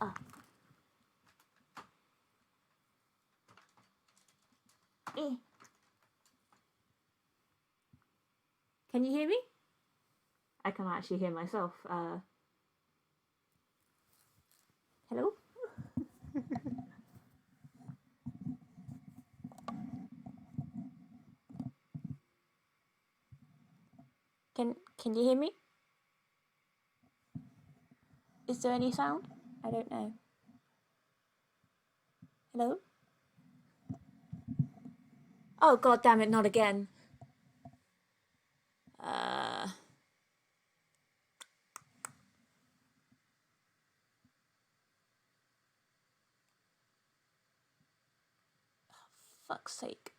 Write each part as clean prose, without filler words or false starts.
Ah. Can you hear me? I can't actually hear myself. Hello? Can you hear me? Is there any sound? I don't know. Hello? Oh, god damn it, not again. Fuck's sake.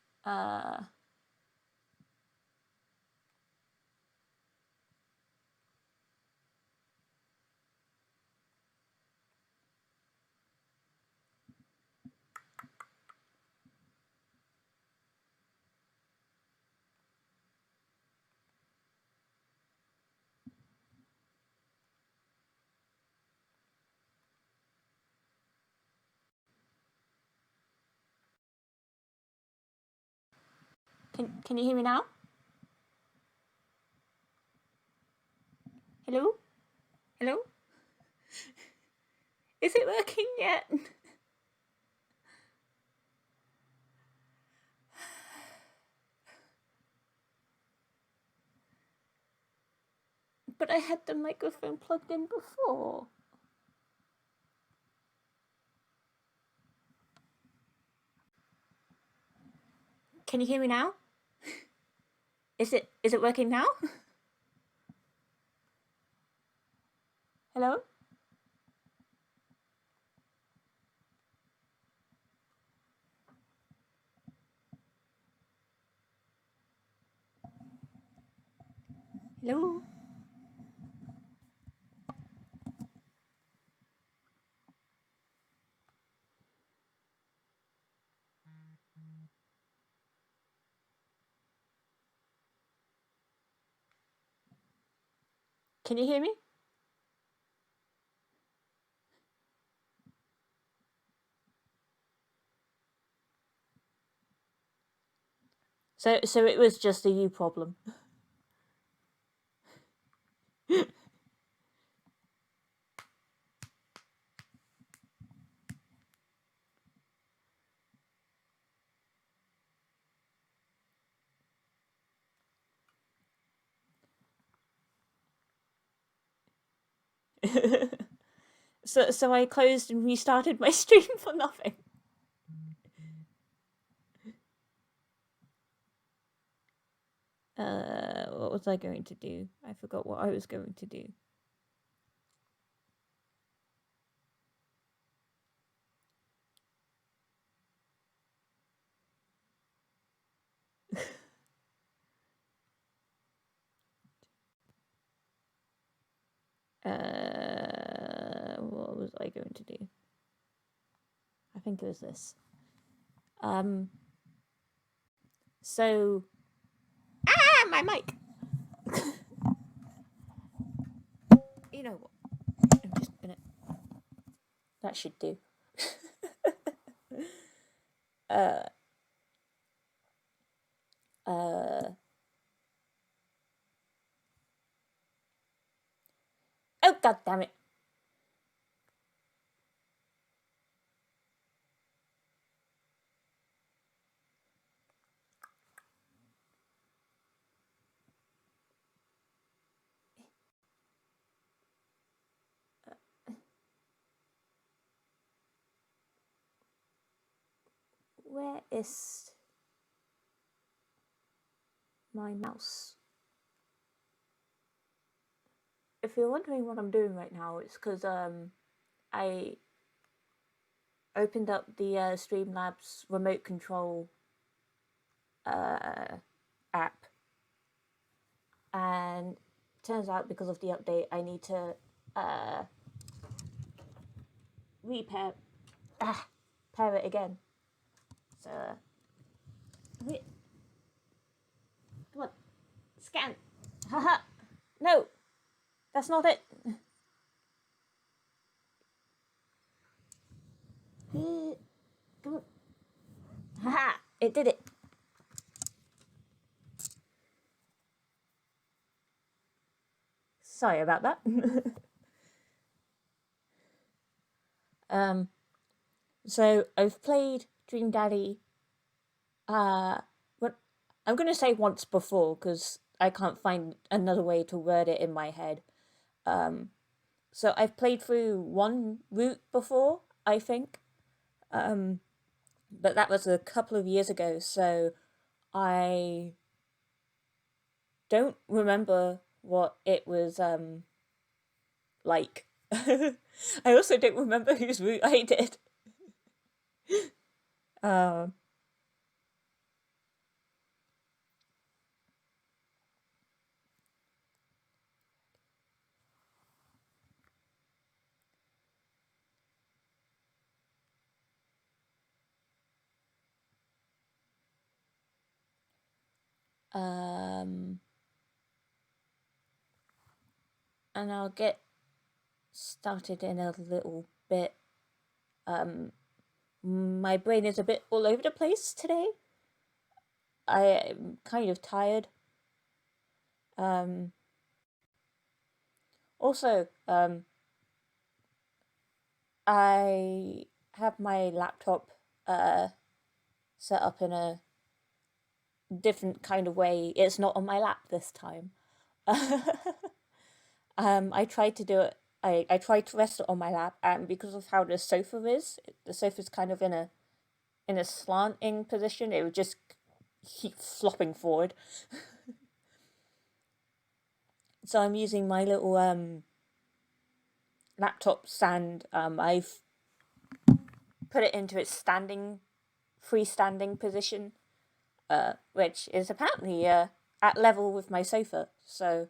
Can you hear me now? Hello? Hello? Is it working yet? But I had the microphone plugged in before. Can you hear me now? Is it working now? Hello? Hello? Can you hear me? So it was just a you problem. So I closed and restarted my stream for nothing. What was I going to do? I forgot what I was going to do. What was I going to do? I think it was this. So, my mic. You know what? I'm just gonna. That should do. Oh god damn it! Where is my mouse? If you're wondering what I'm doing right now, it's because I opened up the Streamlabs remote control app, and turns out because of the update I need to pair it again. So wait, come on, scan. Haha, no, that's not it. It did it. Sorry about that. So I've played Dream Daddy. What I'm gonna say once before because I can't find another way to word it in my head. So I've played through one route before, I think, but that was a couple of years ago. So I don't remember what it was like. I also don't remember whose route I did. Um, um, and I'll get started in a little bit. My brain is a bit all over the place today. I am kind of tired. Um, Also, I have my laptop set up in a different kind of way. It's not on my lap this time. I tried to do it. I tried to rest it on my lap, and because of how the sofa is, the sofa's kind of in a slanting position. It would just keep flopping forward. So I'm using my little laptop stand. I've put it into its freestanding position, which is apparently at level with my sofa. So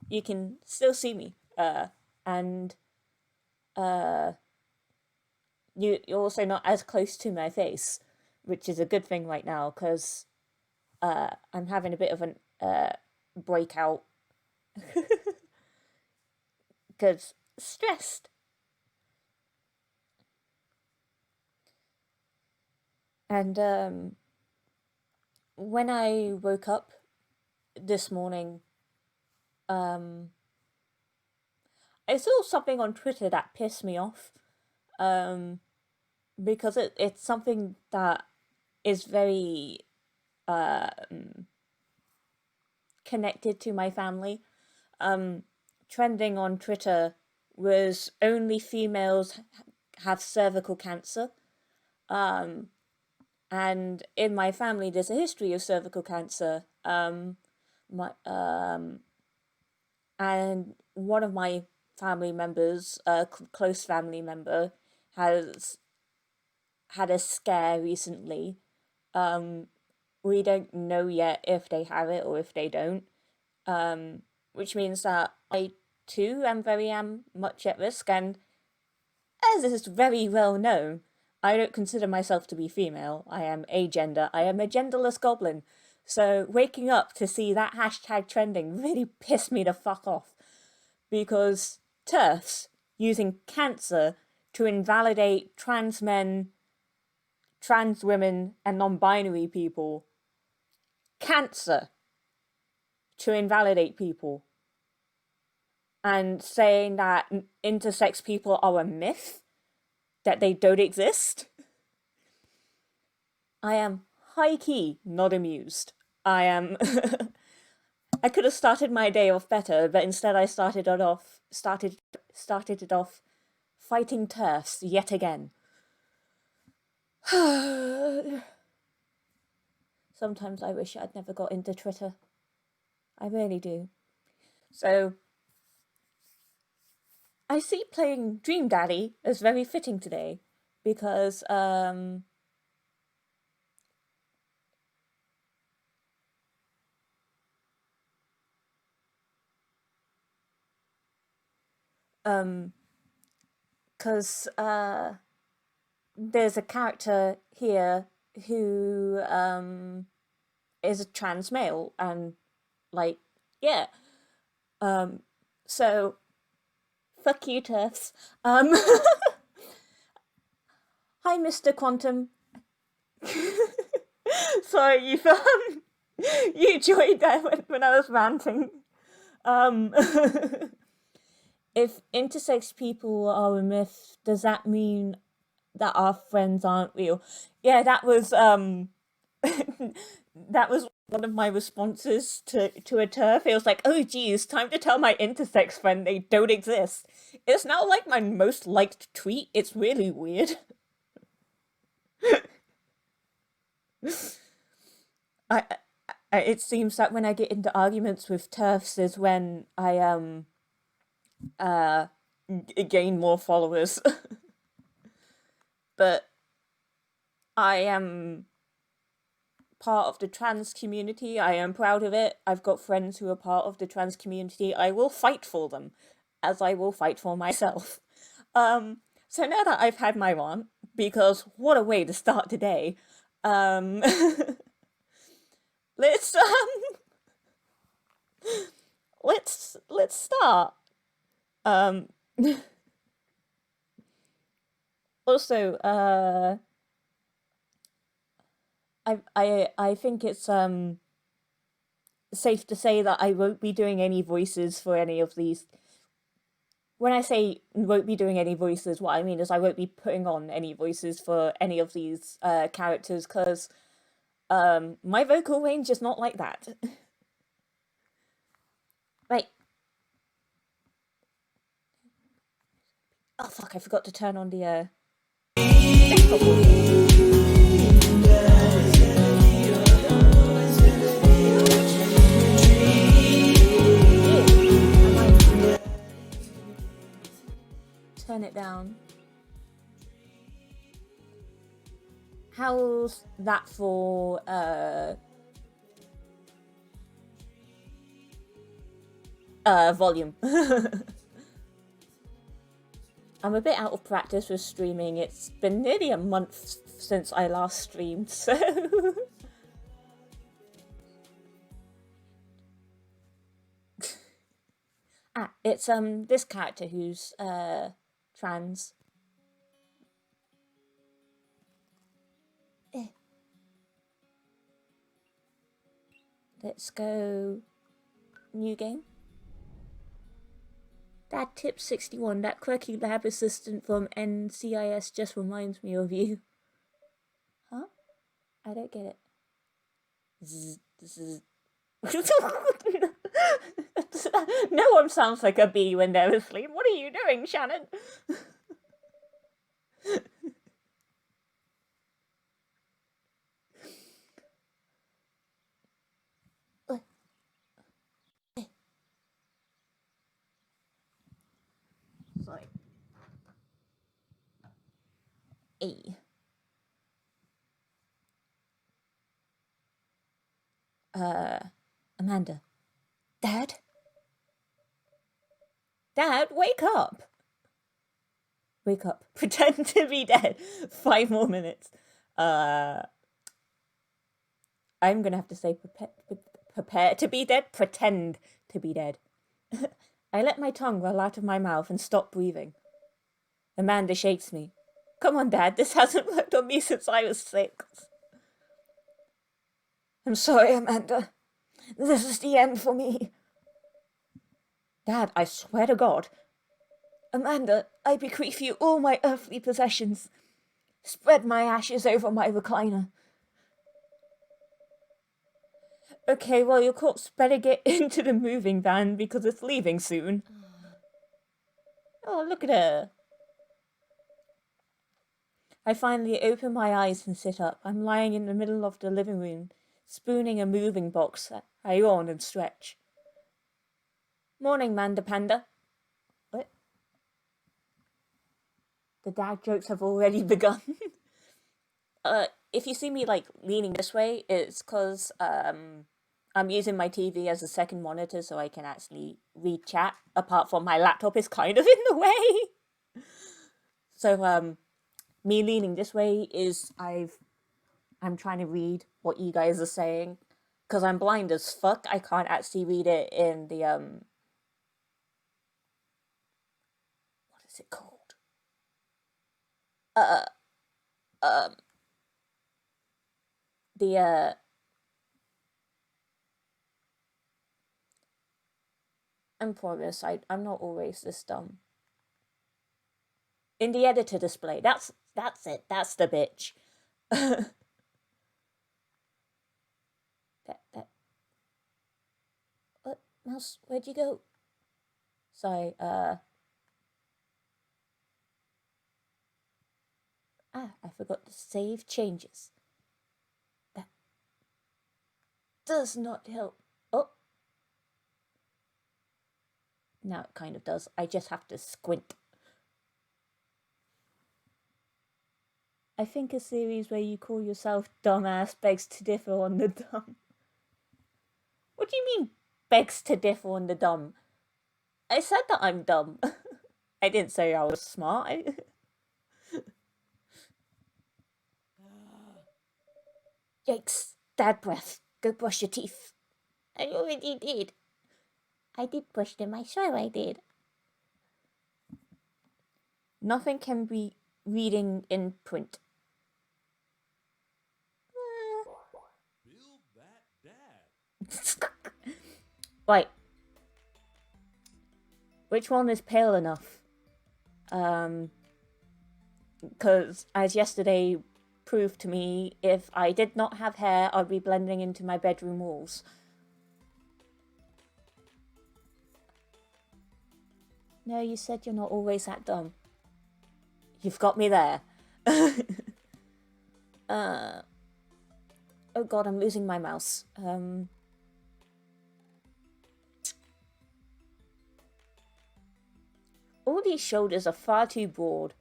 you can still see me, and uh, you're also not as close to my face, which is a good thing right now because I'm having a bit of an breakout because stressed. And when I woke up this morning, um, I saw something on Twitter that pissed me off. Um, because it's something that is very connected to my family. Trending on Twitter was only females have cervical cancer. And in my family, there's a history of cervical cancer. My And one of my family members, a close family member, has had a scare recently. We don't know yet if they have it or if they don't, which means that I too am much at risk. And as is very well known, I don't consider myself to be female. I am agender. I am a genderless goblin. So waking up to see that hashtag trending really pissed me the fuck off, because TERFs using cancer to invalidate trans men, trans women, and non-binary people. Cancer to invalidate people. And saying that intersex people are a myth, that they don't exist. I am high-key not amused. I am... I could have started my day off better, but instead I started it off fighting TERFs yet again. Sometimes I wish I'd never got into Twitter. I really do. So I see playing Dream Daddy as very fitting today because because there's a character here who is a trans male, and like, yeah. So fuck you, TERFs. Hi, Mr. Quantum. Sorry, you joined that when I was ranting. Um, if intersex people are a myth, does that mean that our friends aren't real? Yeah, that was that was one of my responses to a turf. It was like, oh geez, time to tell my intersex friend they don't exist. It's now like my most liked tweet. It's really weird. I, it seems that when I get into arguments with turfs is when I uh gain more followers. But I am part of the trans community. I am proud of it. I've got friends who are part of the trans community. I will fight for them, as I will fight for myself. So now that I've had my rant, because what a way to start today, um, let's let's start. Um, Also, I think it's safe to say that I won't be doing any voices for any of these. When I say won't be doing any voices, what I mean is I won't be putting on any voices for any of these characters because my vocal range is not like that. Right. Oh fuck! I forgot to turn on the desktop audio. Turn it down. How's that for volume? I'm a bit out of practice with streaming. It's been nearly a month since I last streamed, so it's this character who's trans. Eh. Let's go new game. That tip 61, that quirky lab assistant from NCIS just reminds me of you. Huh? I don't get it. No one sounds like a bee when they're asleep. What are you doing, Shannon? Sorry. E. Amanda. Dad? Dad, wake up! Wake up. Pretend to be dead. 5 more minutes. I'm gonna have to say prepare to be dead? Pretend to be dead. I let my tongue roll out of my mouth and stop breathing. Amanda shakes me. Come on, Dad, this hasn't worked on me since I was 6. I'm sorry, Amanda. This is the end for me. Dad, I swear to God. Amanda, I bequeath you all my earthly possessions. Spread my ashes over my recliner. Okay, well, your corpse better get into the moving van because it's leaving soon. Oh, look at her. I finally open my eyes and sit up. I'm lying in the middle of the living room, spooning a moving box. I yawn and stretch. Morning, Manda Panda. What? The dad jokes have already begun. If you see me, like, leaning this way, it's because, I'm using my TV as a second monitor so I can actually read chat, apart from my laptop is kind of in the way. So, me leaning this way is I'm trying to read what you guys are saying. Because I'm blind as fuck, I can't actually read it in the, what is it called? Uh, um, the I promise I'm not always this dumb. In the editor display, that's it. That's the bitch. that what mouse? Where'd you go? Sorry. I forgot to save changes. That does not help. Oh. Now it kind of does. I just have to squint. I think a series where you call yourself dumbass begs to differ on the dumb. What do you mean, begs to differ on the dumb? I said that I'm dumb. I didn't say I was smart. Yikes, bad breath. Go brush your teeth. I already did. I did brush them, I swear I did. Nothing can be reading in print. Build that dad. Right. Which one is pale enough? Because as yesterday proved to me, if I did not have hair, I'd be blending into my bedroom walls. No, you said you're not always that dumb. You've got me there. Oh god, I'm losing my mouse. All these shoulders are far too broad.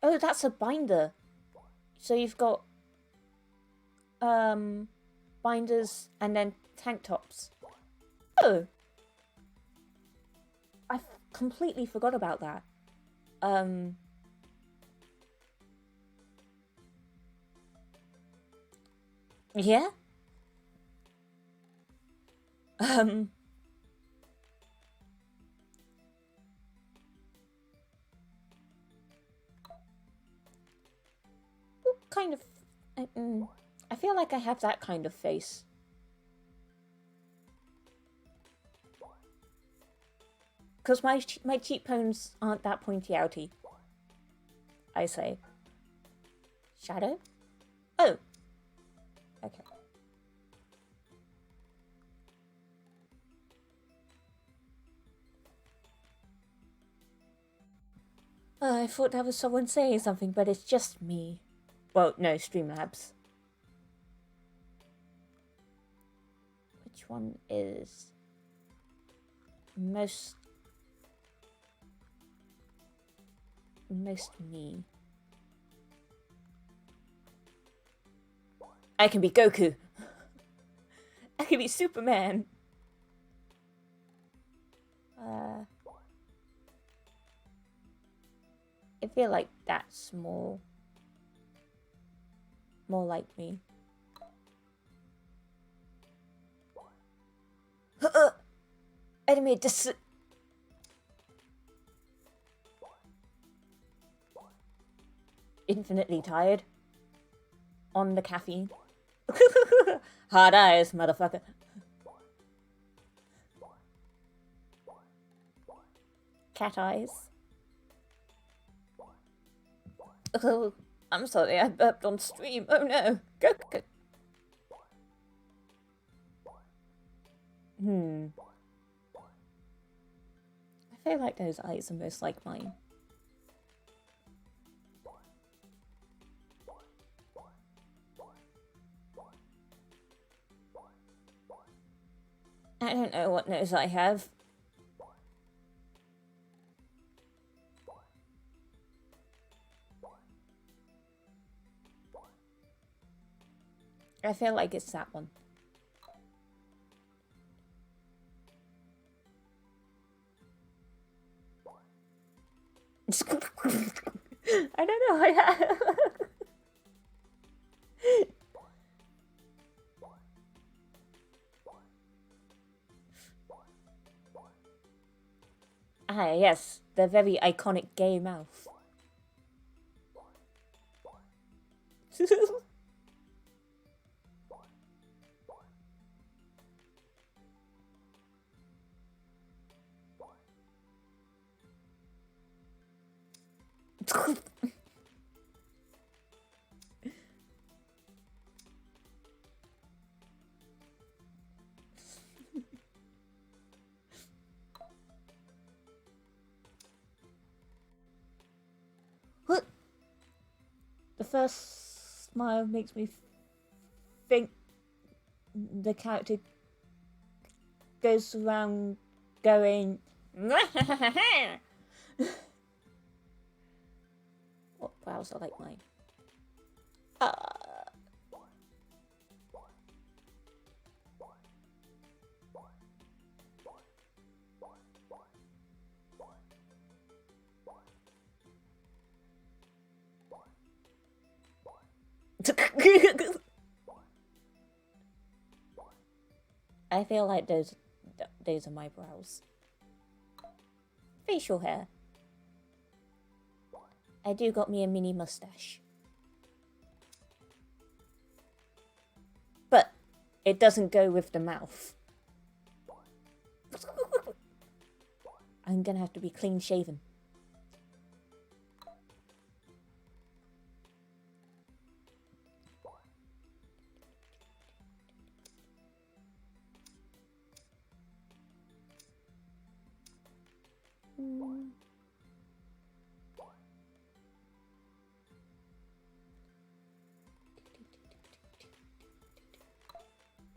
Oh, that's a binder. So you've got binders and then tank tops. Oh, I completely forgot about that. Yeah. What kind of? I feel like I have that kind of face. Because my cheekbones aren't that pointy-outy. I say. Shadow? Oh. Okay. I thought that was someone saying something, but it's just me. Well, no, Streamlabs. Which one is most me? I can be Goku. I can be Superman. I feel like that's more like me. Enemy infinitely tired. On the caffeine. Hard eyes, motherfucker. Cat eyes. Oh, I'm sorry, I burped on stream. Oh no. Go. I feel like those eyes are most like mine. I don't know what nose I have. I feel like it's that one. I don't know. Ah, yes, the very iconic gay mouth. What? The first smile makes me think the character goes around going. What browser like mine? Uh... I feel like those are my brows. Facial hair. I do got me a mini mustache. But it doesn't go with the mouth. I'm gonna have to be clean shaven.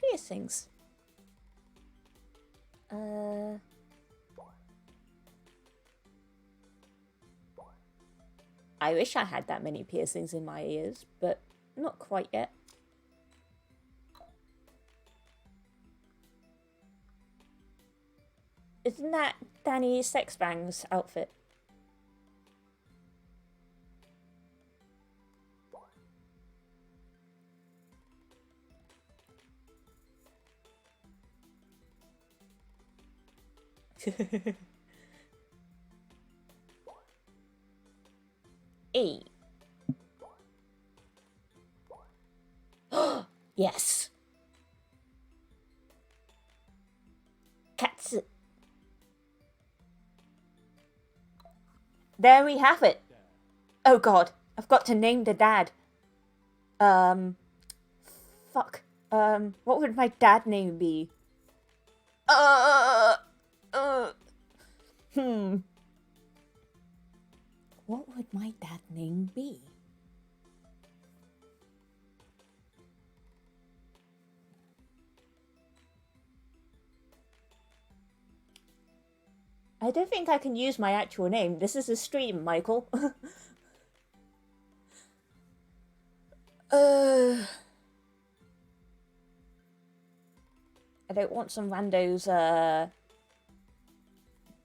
Piercings. I wish I had that many piercings in my ears, but not quite yet. Isn't that Danny Sexbang's outfit? E. Yes. Cats. There we have it. Oh god, I've got to name the dad. Fuck. What would my dad name be? Uh. What would my dad name be? I don't think I can use my actual name. This is a stream, Michael. I don't want some randos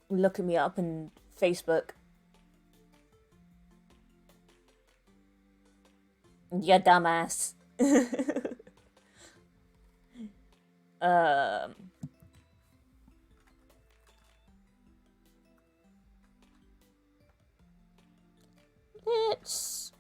looking me up on Facebook. You dumbass. Let's...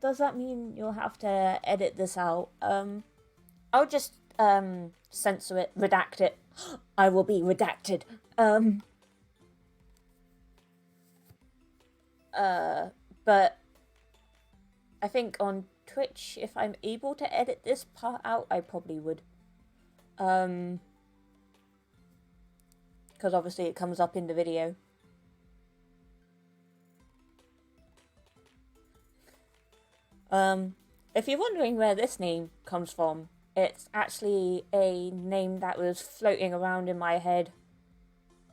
Does that mean you'll have to edit this out? I'll just, censor it, redact it. I will be redacted. But I think on Twitch, if I'm able to edit this part out, I probably would. Because obviously it comes up in the video. If you're wondering where this name comes from, it's actually a name that was floating around in my head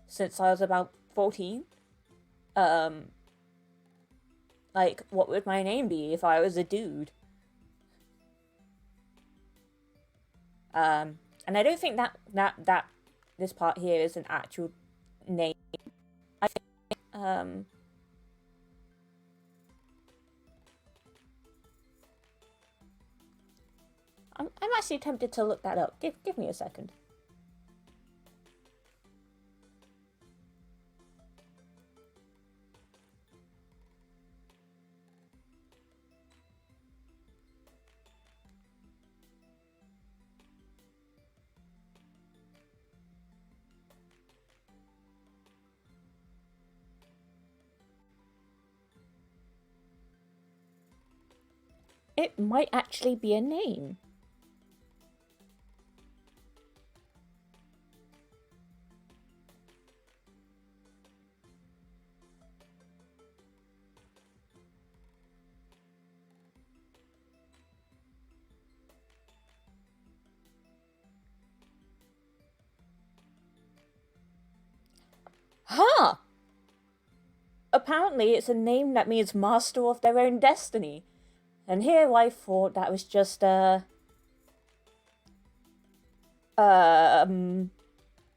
since I was about 14. Like, what would my name be if I was a dude? And I don't think that this part here is an actual name. I think, I'm actually tempted to look that up. Give me a second. It might actually be a name. Huh! Apparently it's a name that means master of their own destiny. And here I thought that was just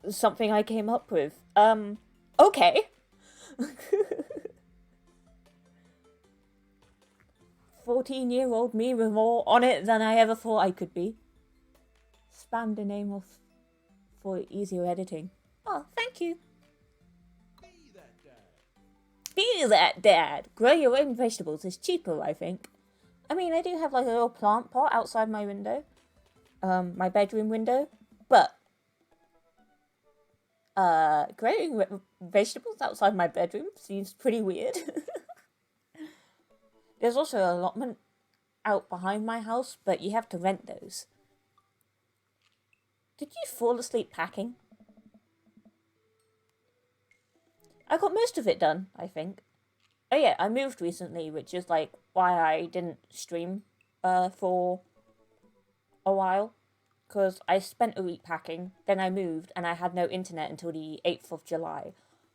something I came up with. Okay. 14-year-old me with more on it than I ever thought I could be. Spam the name off for easier editing. Oh, thank you. Be that dad. Be that dad. Grow your own vegetables is cheaper, I think. I mean, I do have like a little plant pot outside my window. My bedroom window. But growing vegetables outside my bedroom seems pretty weird. There's also an allotment out behind my house, but you have to rent those. Did you fall asleep packing? I got most of it done, I think. Oh yeah, I moved recently, which is like why I didn't stream for a while. Because I spent a week packing, then I moved, and I had no internet until the 8th of July.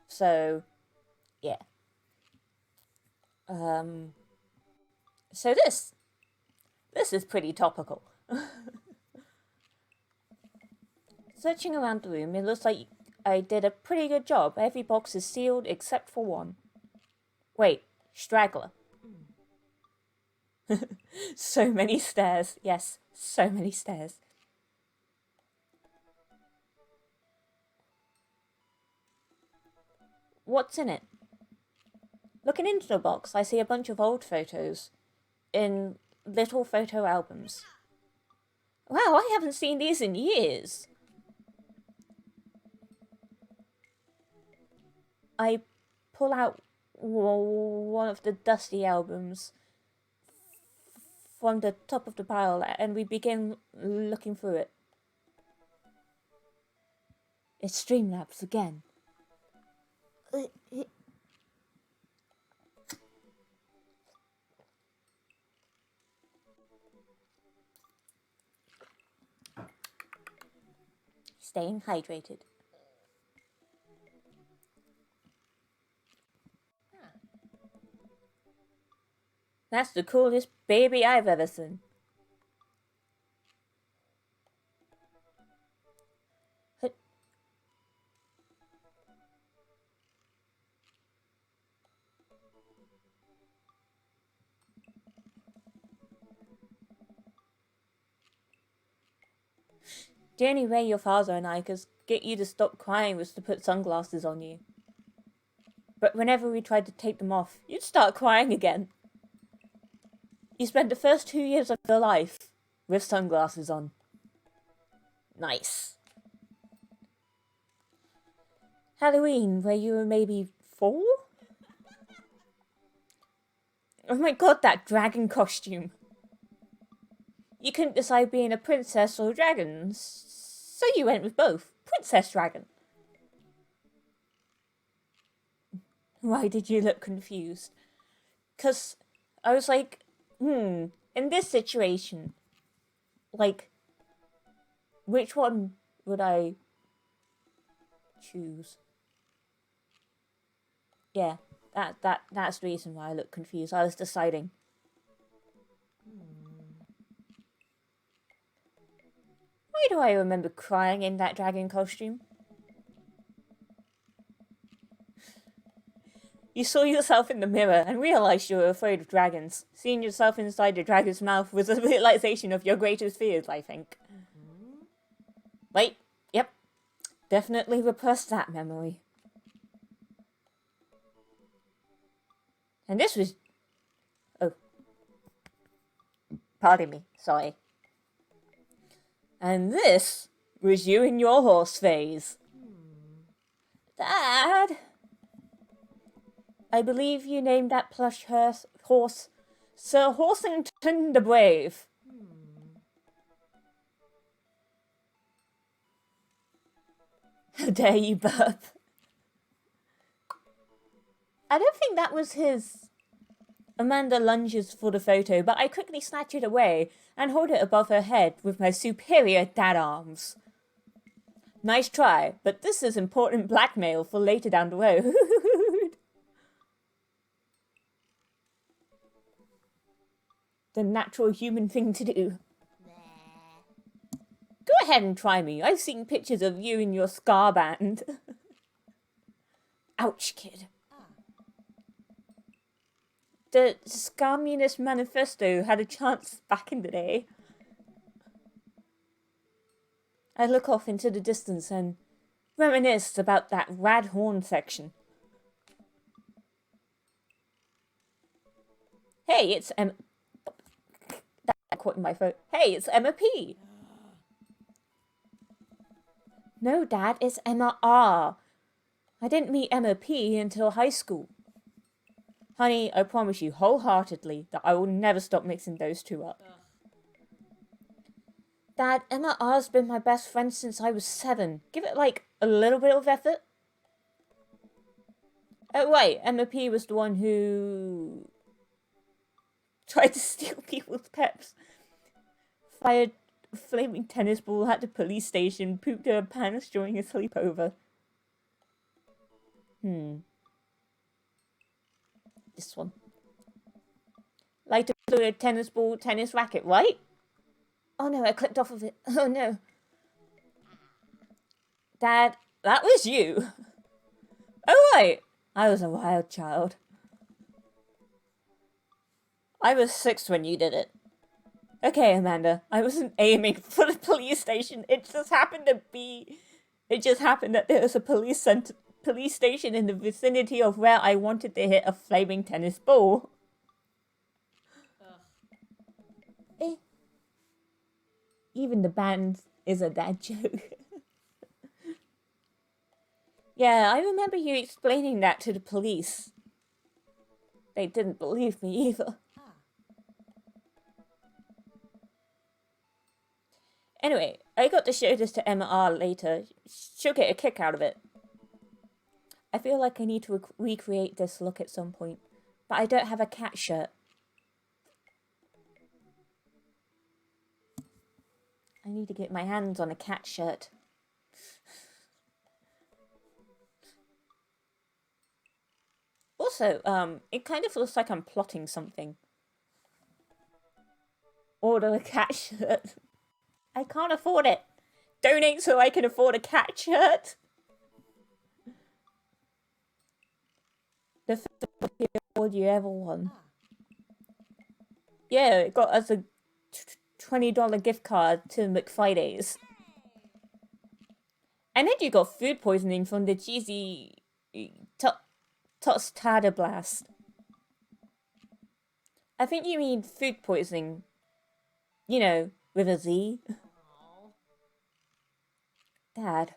So, yeah. So this is pretty topical. Searching around the room, it looks like I did a pretty good job. Every box is sealed except for one. Wait, straggler. So many stairs. Yes, so many stairs. What's in it? Looking into the box, I see a bunch of old photos in little photo albums. Wow, I haven't seen these in years. I pull out one of the dusty albums from the top of the pile and we begin looking through it. It's Streamlabs again. Staying hydrated. That's the coolest baby I've ever seen. The only way your father and I could get you to stop crying was to put sunglasses on you. But whenever we tried to take them off, you'd start crying again. You spent the first 2 years of your life with sunglasses on. Nice. Halloween, where you were maybe 4? Oh my god, that dragon costume. You couldn't decide being a princess or a dragon, so you went with both. Princess Dragon. Why did you look confused? 'Cause I was like, in this situation, like, which one would I choose? Yeah, that's the reason why I look confused. I was deciding. Why do I remember crying in that dragon costume? You saw yourself in the mirror and realized you were afraid of dragons. Seeing yourself inside the dragon's mouth was a realization of your greatest fears, I think. Wait, yep. Definitely repressed that memory. And this was... Oh. Pardon me, sorry. And this was you in your horse phase. Dad! I believe you named that plush horse Sir Horsington the Brave. How dare you burp? I don't think that was his. Amanda lunges for the photo, but I quickly snatch it away and hold it above her head with my superior dad arms. Nice try, but this is important blackmail for later down the road. The natural human thing to do. Go ahead and try me. I've seen pictures of you in your scar band. Ouch, kid. The Communist Manifesto had a chance back in the day. I look off into the distance and reminisce about that rad horn section. Hey, it's Emma. I caught in my phone. Hey, it's Emma P. No, Dad, it's Emma R. I didn't meet Emma P until high school. Honey, I promise you wholeheartedly that I will never stop mixing those two up. Dad, Emma R's been my best friend since I was 7. Give it, like, a little bit of effort. Oh, wait, Emma P was the one who tried to steal people's pets. Fired a flaming tennis ball at the police station, pooped her pants during a sleepover. This one. Lighter fluid, tennis ball, tennis racket, right? Oh no, I clicked off of it. Oh no. Dad, that was you. Oh right, I was a wild child. I was 6 when you did it. Okay, Amanda, I wasn't aiming for the police station. It just happened that there was a police station in the vicinity of where I wanted to hit a flaming tennis ball. Even the band is a dad joke. Yeah, I remember you explaining that to the police. They didn't believe me either. Anyway, I got to show this to Emma R later. She'll get a kick out of it. I feel like I need to recreate this look at some point, but I don't have a cat shirt. I need to get my hands on a cat shirt. Also, it kind of looks like I'm plotting something. Order a cat shirt. I can't afford it. Donate so I can afford a cat shirt. The first award you ever won. Yeah, it got us a $20 gift card to McFriday's. And then you got food poisoning from the cheesy tostada blast. I think you mean food poisoning. You know, with a Z. Dad.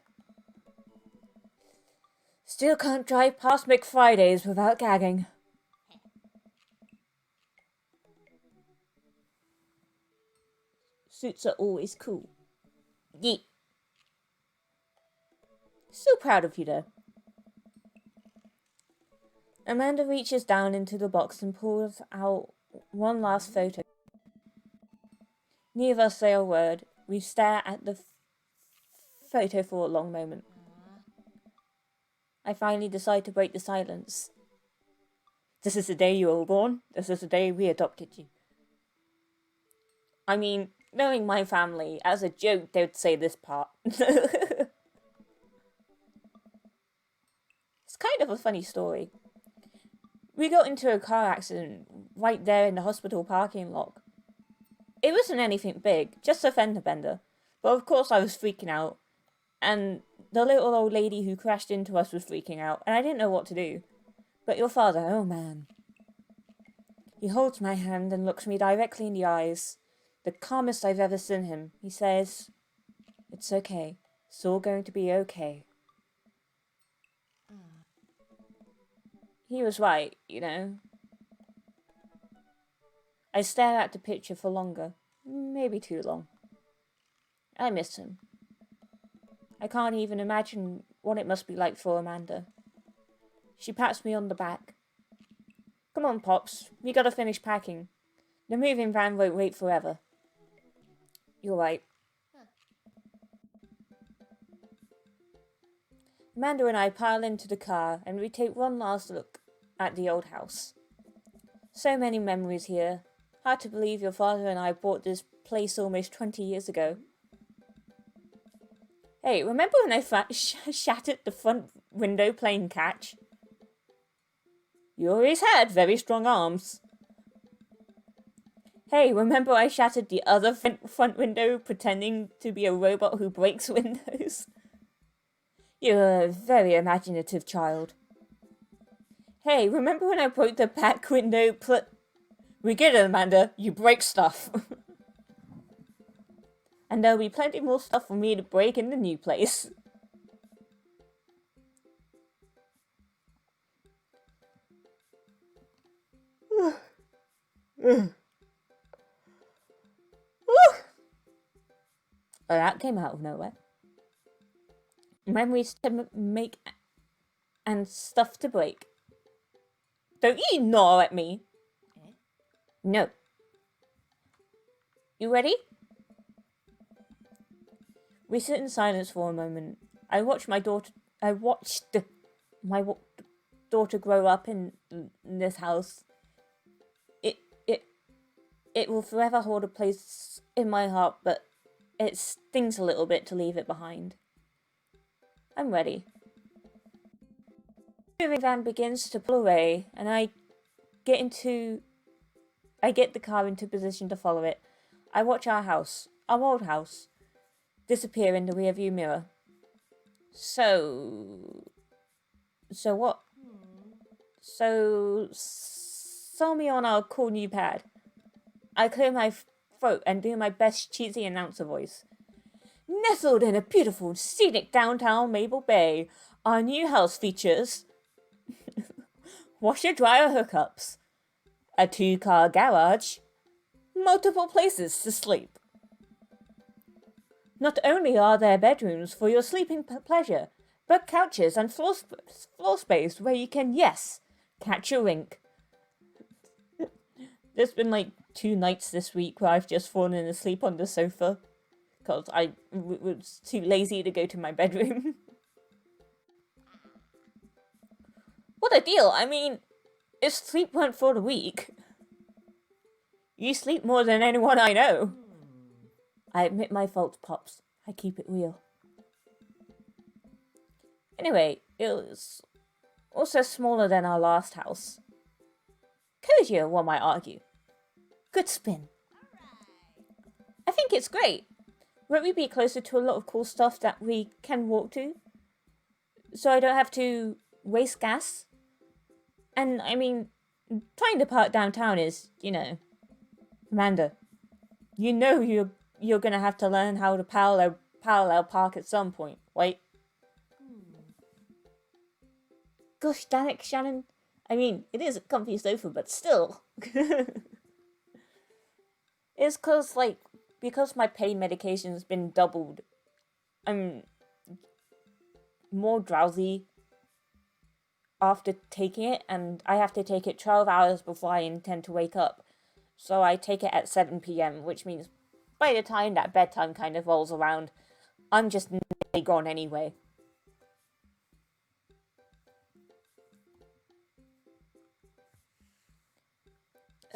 Still can't drive past McFriday's without gagging. Suits are always cool. Yeet. So proud of you, though. Amanda reaches down into the box and pulls out one last photo. Neither of us say a word. We stare at the photo for a long moment. I finally decide to break the silence. This is the day you were born. This is the day we adopted you. I mean, knowing my family, as a joke, they would say this part. It's kind of a funny story. We got into a car accident right there in the hospital parking lot. It wasn't anything big, just a fender bender. But of course I was freaking out. And the little old lady who crashed into us was freaking out, and I didn't know what to do. But your father, oh man. He holds my hand and looks me directly in the eyes. The calmest I've ever seen him. He says, "It's okay. It's all going to be okay." He was right, you know. I stare at the picture for longer. Maybe too long. I miss him. I can't even imagine what it must be like for Amanda. She pats me on the back. Come on, Pops. We gotta finish packing. The moving van won't wait forever. You're right. Amanda and I pile into the car and we take one last look at the old house. So many memories here. Hard to believe your father and I bought this place almost 20 years ago. Hey, remember when I shattered the front window playing catch? You always had very strong arms. Hey, remember I shattered the other front window pretending to be a robot who breaks windows? You're a very imaginative child. Hey, remember when I broke the back window We get it, Amanda. You break stuff. And there'll be plenty more stuff for me to break in the new place. Oh, that came out of nowhere. Memories to make and stuff to break. Don't you gnaw at me. No. You ready? We sit in silence for a moment. I watched my daughter grow up in this house. It will forever hold a place in my heart, but it stings a little bit to leave it behind. I'm ready. The moving van begins to pull away, and I get the car into position to follow it. I watch our old house, disappear in the rearview mirror. So what? So, sell me on our cool new pad. I clear my throat and do my best cheesy announcer voice. Nestled in a beautiful, scenic downtown Maple Bay, our new house features washer-dryer hookups, a 2-car garage, multiple places to sleep. Not only are there bedrooms for your sleeping pleasure, but couches and floor space where you can, yes, catch a wink. There's been like 2 nights this week where I've just fallen asleep on the sofa because I was too lazy to go to my bedroom. What a deal! I mean, if sleep weren't for the weak. You sleep more than anyone I know. I admit my faults, Pops. I keep it real. Anyway, it was also smaller than our last house. Cozier, one might argue. Good spin. I think it's great. Won't we be closer to a lot of cool stuff that we can walk to? So I don't have to waste gas? And, I mean, trying to park downtown is, Amanda, you're gonna have to learn how to parallel park at some point, right? Gosh, damn it, Shannon. I mean, it is a comfy sofa, but still. It's because my pain medication's been doubled. I'm more drowsy after taking it, and I have to take it 12 hours before I intend to wake up. So I take it at 7 p.m, which means by the time that bedtime kind of rolls around, I'm just nearly gone anyway.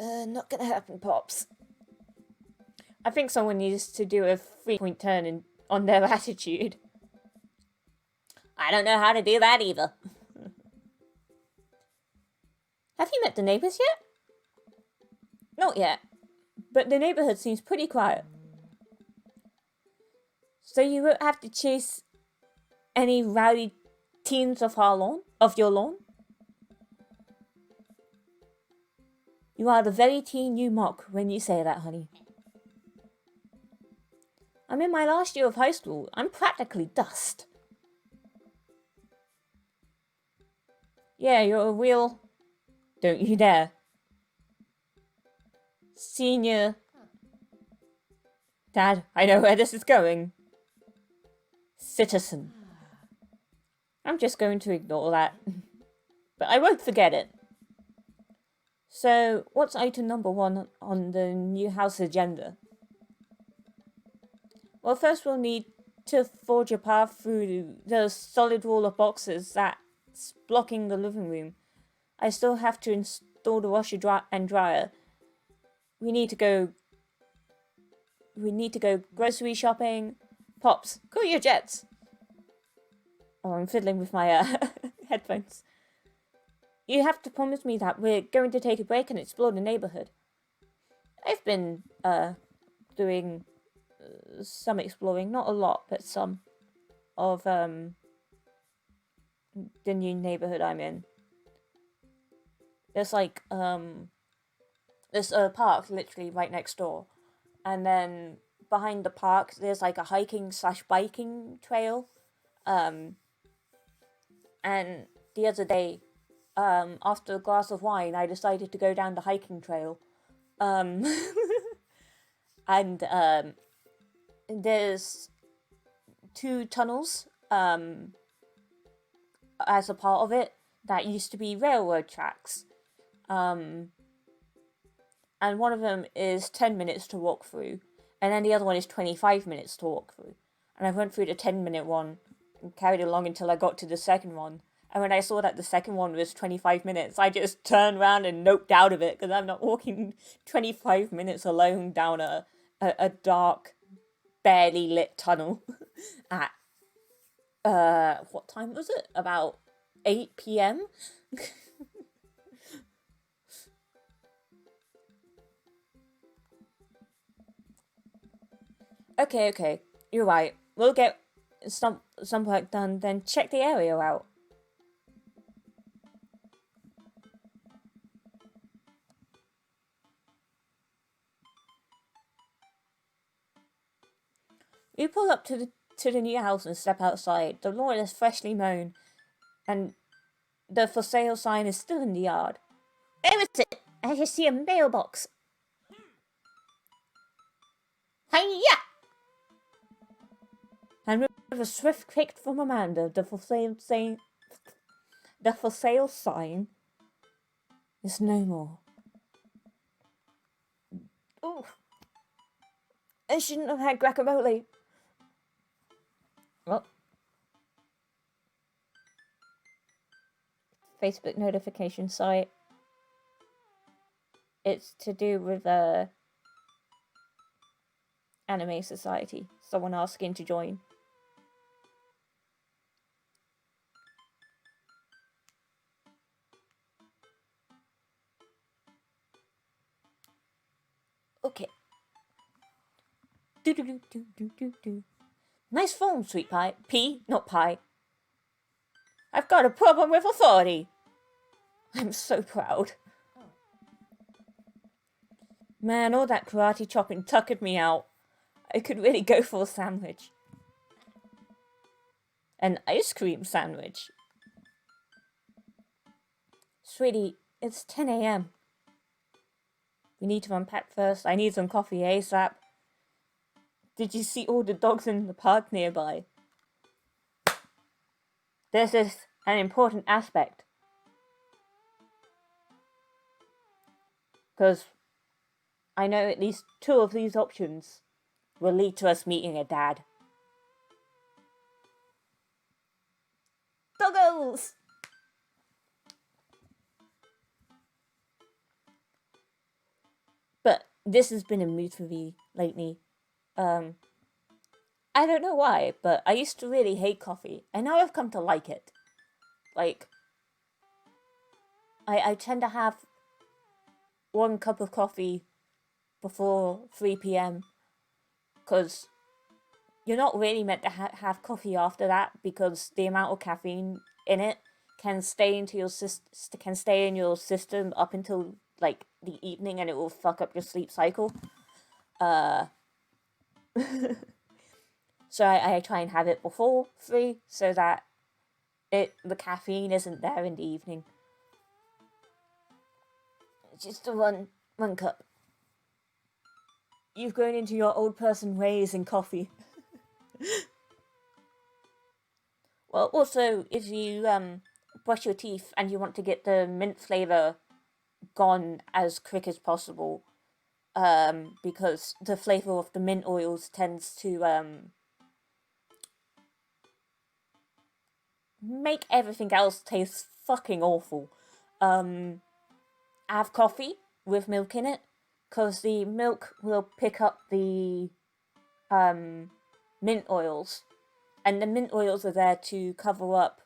Not gonna happen, Pops. I think someone needs to do a 3-point turn on their attitude. I don't know how to do that either. Have you met the neighbours yet? Not yet, but the neighbourhood seems pretty quiet. So you won't have to chase any rowdy teens of your lawn? You are the very teen you mock when you say that, honey. I'm in my last year of high school. I'm practically dust. Yeah, you're a real... Don't you dare. Senior. Dad, I know where this is going. Citizen. I'm just going to ignore that. But I won't forget it. So, what's item number 1 on the new house agenda? Well, first we'll need to forge a path through the solid wall of boxes that's blocking the living room. I still have to install the washer and dryer. We need to go grocery shopping. Pops, cool your jets. Oh, I'm fiddling with my headphones. You have to promise me that we're going to take a break and explore the neighborhood. I've been doing some exploring, not a lot, but some of the new neighborhood I'm in. There's like there's a park literally right next door, and then behind the park there's like a hiking/biking trail. And the other day, after a glass of wine, I decided to go down the hiking trail. And there's 2 tunnels as a part of it that used to be railroad tracks. And one of them is 10 minutes to walk through, and then the other one is 25 minutes to walk through. And I went through the 10-minute one and carried along until I got to the second one. And when I saw that the second one was 25 minutes, I just turned around and noped out of it, because I'm not walking 25 minutes alone down a dark, barely lit tunnel at, what time was it? About 8 p.m.? Okay, you're right. We'll get some work done, then check the area out. We pull up to the new house and step outside. The lawn is freshly mown, and the for sale sign is still in the yard. Where is it? I just see a mailbox. Hiya! And with a swift kick from Amanda, the for sale sign is no more. Ooh. I shouldn't have had guacamole. Well, Facebook notification site. It's to do with Anime Society. Someone asking to join. Okay. Do. Nice phone, sweet pie. P, not pie. I've got a problem with authority. I'm so proud. Man, all that karate chopping tuckered me out. I could really go for a sandwich. An ice cream sandwich. Sweetie, it's 10 a.m. We need to unpack first. I need some coffee ASAP. Did you see all the dogs in the park nearby? This is an important aspect. Because I know at least 2 of these options will lead to us meeting a dad. Doggos! But this has been a mood for me lately. I don't know why, but I used to really hate coffee, and now I've come to like it. Like, I tend to have 1 cup of coffee before 3 p.m. because you're not really meant to have coffee after that, because the amount of caffeine in it can stay in your system up until like the evening, and it will fuck up your sleep cycle. So I try and have it before 3 so that the caffeine isn't there in the evening. Just a one cup. you've grown into your old person ways in coffee. Well, also, if you brush your teeth and you want to get the mint flavor gone as quick as possible, because the flavor of the mint oils tends to make everything else taste fucking awful. Have coffee with milk in it, because the milk will pick up the mint oils, and the mint oils are there to cover up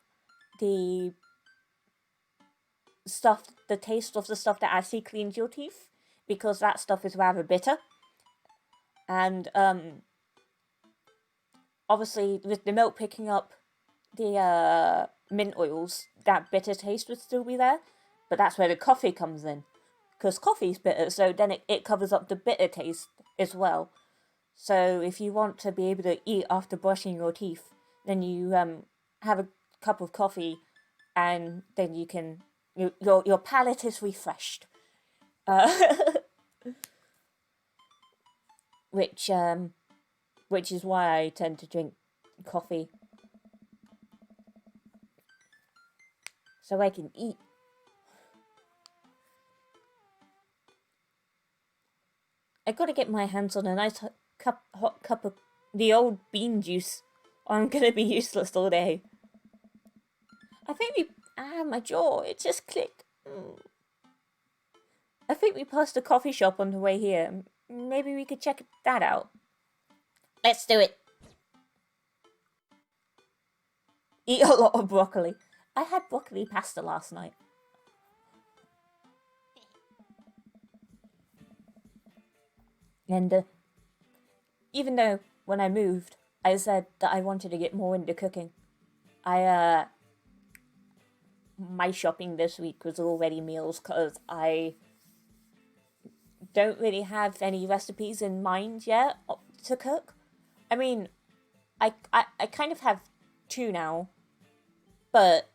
the stuff, the taste of the stuff that actually cleans your teeth, because that stuff is rather bitter. And obviously, with the milk picking up the mint oils, that bitter taste would still be there. But that's where the coffee comes in, because coffee's bitter, so then it covers up the bitter taste as well. So if you want to be able to eat after brushing your teeth, then you have a cup of coffee, and then you can your palate is refreshed. Which is why I tend to drink coffee, so I can eat. I gotta get my hands on a nice hot cup of the old bean juice, or I'm gonna be useless all day. I think my jaw, it just clicked. I think we passed a coffee shop on the way here. Maybe we could check that out. Let's do it. Eat a lot of broccoli. I had broccoli pasta last night. And even though when I moved, I said that I wanted to get more into cooking, my shopping this week was already meals, because I don't really have any recipes in mind yet to cook. I mean, I kind of have two now, but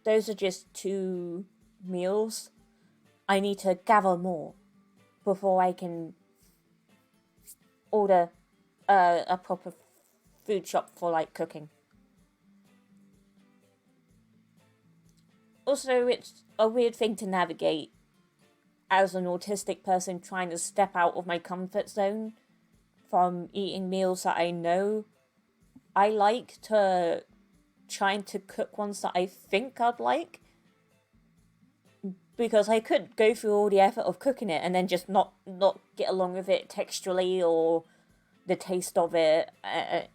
those are just two meals. I need to gather more before I can order a proper food shop for like cooking. Also, it's a weird thing to navigate as an autistic person trying to step out of my comfort zone from eating meals that I know I like to trying to cook ones that I think I'd like. Because I could go through all the effort of cooking it and then just not get along with it texturally or the taste of it,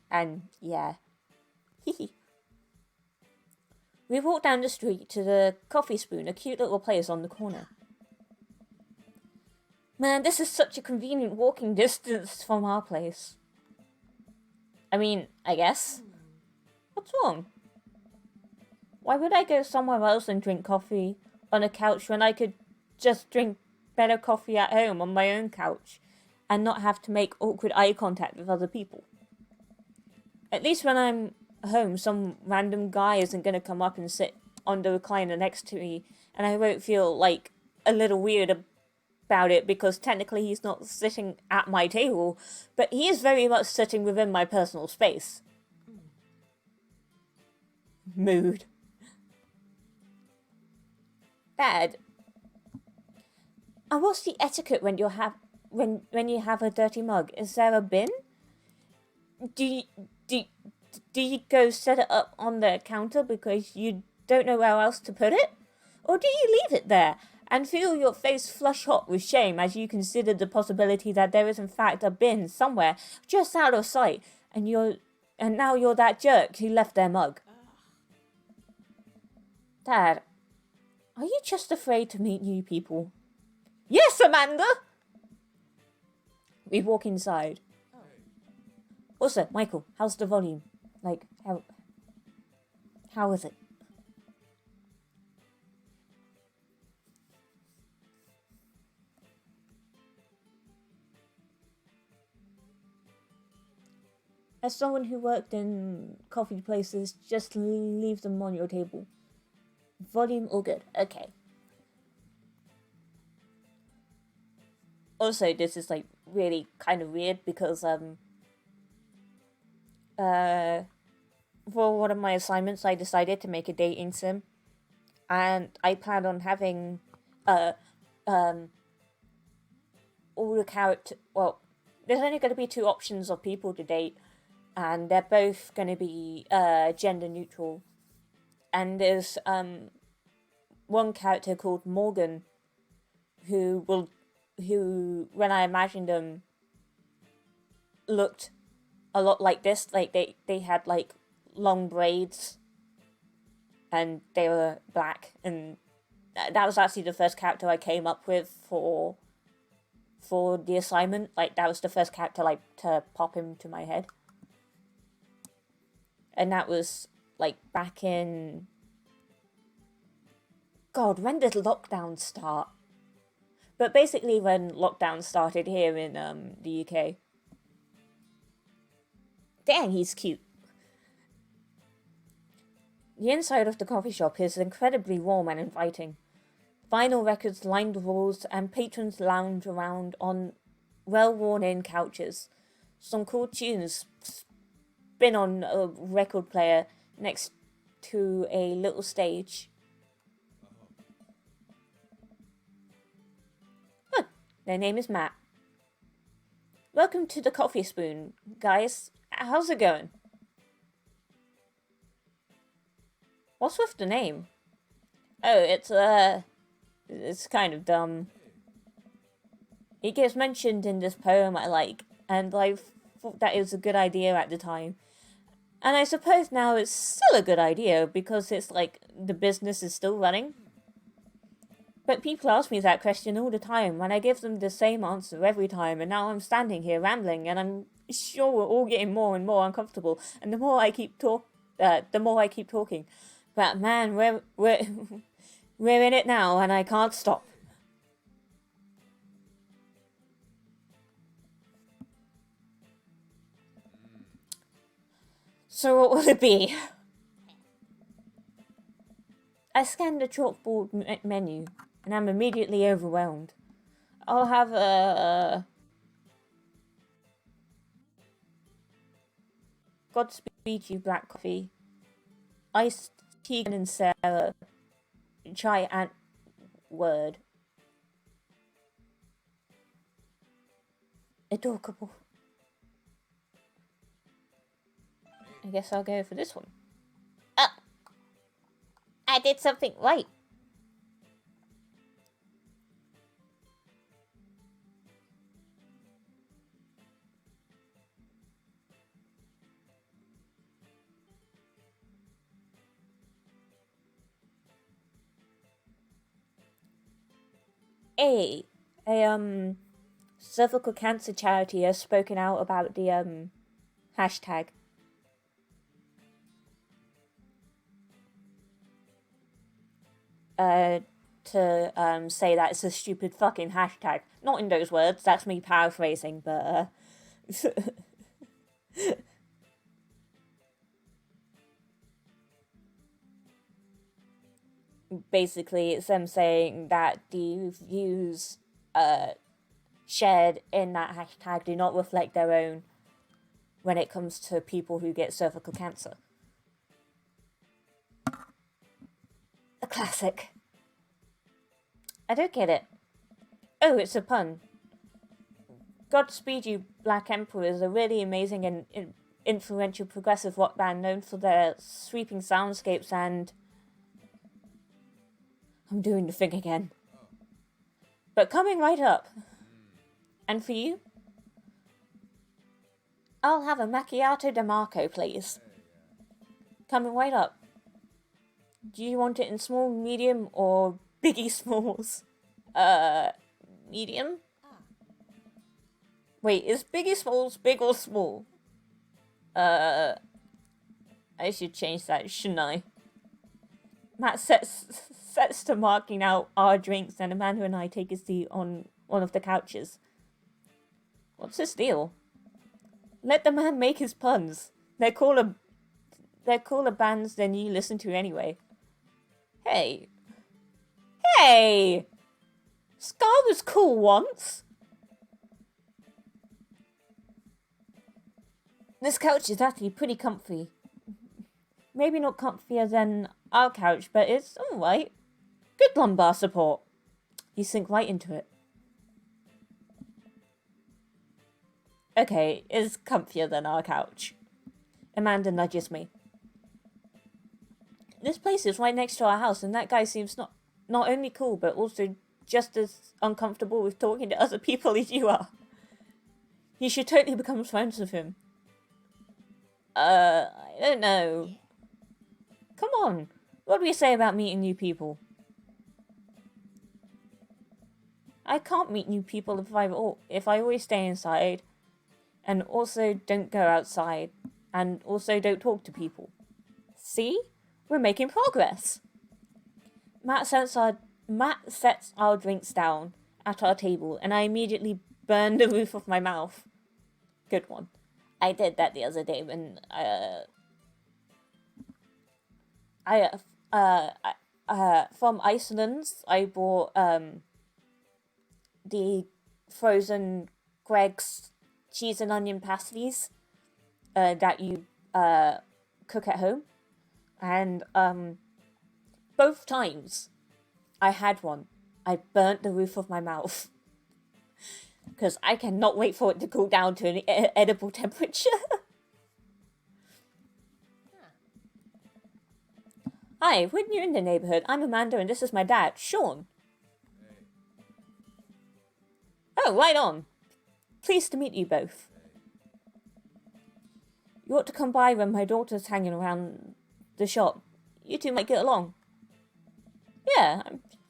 and yeah. We walked down the street to the Coffee Spoon, a cute little place on the corner. Man, this is such a convenient walking distance from our place. I mean, I guess. What's wrong? Why would I go somewhere else and drink coffee on a couch when I could just drink better coffee at home on my own couch and not have to make awkward eye contact with other people? At least when I'm home, some random guy isn't going to come up and sit on the recliner next to me, and I won't feel like a little weird about it, because technically he's not sitting at my table, but he is very much sitting within my personal space. Mood. Dad. And what's the etiquette when you have a dirty mug? Is there a bin? Do you go set it up on the counter because you don't know where else to put it? Or do you leave it there and feel your face flush hot with shame as you consider the possibility that there is in fact a bin somewhere just out of sight, and now you're that jerk who left their mug? Dad, are you just afraid to meet new people? Yes, Amanda! We walk inside. Also, Michael, how's the volume? Like, how is it? As someone who worked in coffee places, just leave them on your table. Volume all good. Okay. also, this is like really kind of weird because for one of my assignments, I decided to make a dating sim, and I planned on having uh all the character. Well, there's only going to be two options of people to date, and they're both going to be gender neutral. And there's one character called Morgan, who when I imagined them looked a lot like this. Like they had like long braids, and they were black, and that was actually the first character I came up with for the assignment. Like that was the first character like to pop into my head, and that was like back in. God, when did lockdown start? But basically, when lockdown started here in the UK. Dang, he's cute. The inside of the coffee shop is incredibly warm and inviting. Vinyl records line the walls, and patrons lounge around on well-worn-in couches. Some cool tunes spin on a record player next to a little stage. Huh, their name is Matt. Welcome to the Coffee Spoon, guys. How's it going? What's with the name? Oh, it's kind of dumb. It gets mentioned in this poem I like, and I thought that it was a good idea at the time. And I suppose now it's still a good idea because it's like the business is still running. But people ask me that question all the time, and I give them the same answer every time, and now I'm standing here rambling, and I'm sure we're all getting more and more uncomfortable, and the more I keep talking. But man, we're we're in it now, and I can't stop. So what will it be? I scan the chalkboard menu, and I'm immediately overwhelmed. I'll have a Godspeed You black coffee, iced Tegan and Sarah, chai and word. Adorable. I guess I'll go for this one. I did something right. A cervical cancer charity has spoken out about the hashtag. To say that it's a stupid fucking hashtag. Not in those words, that's me paraphrasing, but basically it's them saying that the views shared in that hashtag do not reflect their own when it comes to people who get cervical cancer. A classic. I don't get it. Oh, it's a pun. Godspeed You Black Emperor is a really amazing and influential progressive rock band known for their sweeping soundscapes and... I'm doing the thing again. But coming right up. And for you? I'll have a macchiato de Marco, please. Coming right up. Do you want it in small, medium, or biggie smalls? Medium? Wait, is biggie smalls big or small? I should change that, shouldn't I? Matt sets to marking out our drinks, and Amanda and I take a seat on one of the couches. What's his deal? Let the man make his puns. They're cooler bands than you listen to anyway. Hey! Ska was cool once. This couch is actually pretty comfy. Maybe not comfier than our couch, but it's alright. Good lumbar support. You sink right into it. Okay, it's comfier than our couch. Amanda nudges me. This place is right next to our house, and that guy seems not only cool, but also just as uncomfortable with talking to other people as you are. You should totally become friends with him. I don't know. Come on, what do we say about meeting new people? I can't meet new people if I always stay inside, and also don't go outside, and also don't talk to people. See? We're making progress. Matt sets our drinks down at our table, and I immediately burn the roof of my mouth. Good one. I did that the other day when from Iceland, I bought the frozen Greg's cheese and onion pasties that you cook at home. And both times I had one, I burnt the roof of my mouth. Because I cannot wait for it to cool down to an edible temperature. Hi, we're new in the neighborhood. I'm Amanda and this is my dad, Sean. Oh, right on. Pleased to meet you both. You ought to come by when my daughter's hanging around the shop. You two might get along. Yeah,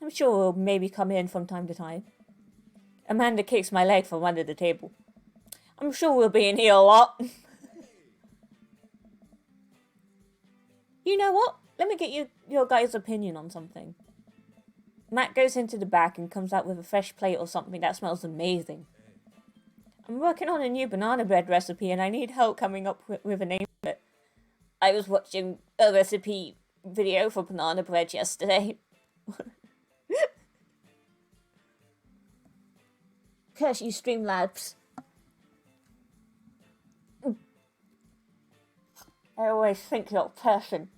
I'm sure we'll maybe come in from time to time. Amanda kicks my leg from under the table. I'm sure we'll be in here a lot. You know what? Let me get your guys' opinion on something. Matt goes into the back and comes out with a fresh plate or something that smells amazing. I'm working on a new banana bread recipe and I need help coming up with a name for it. I was watching a recipe video for banana bread yesterday. Curse you, Streamlabs. I always think you're a person.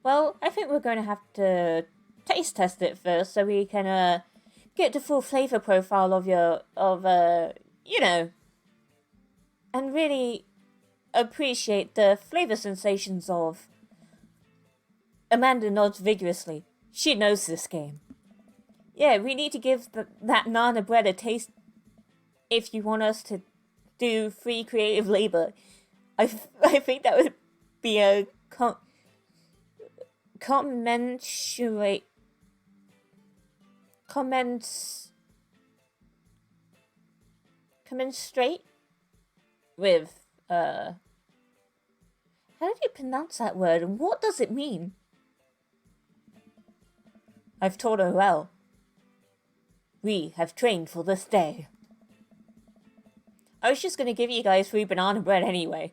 Well, I think we're going to have to taste test it first so we can get the full flavor profile of you know, and really appreciate the flavor sensations of. Amanda nods vigorously. She knows this game. Yeah, we need to give that nana bread a taste if you want us to do free creative labor. I think that would be a commensurate with how do you pronounce that word and what does it mean? I've taught her well. We have trained for this day. I was just gonna give you guys free banana bread anyway.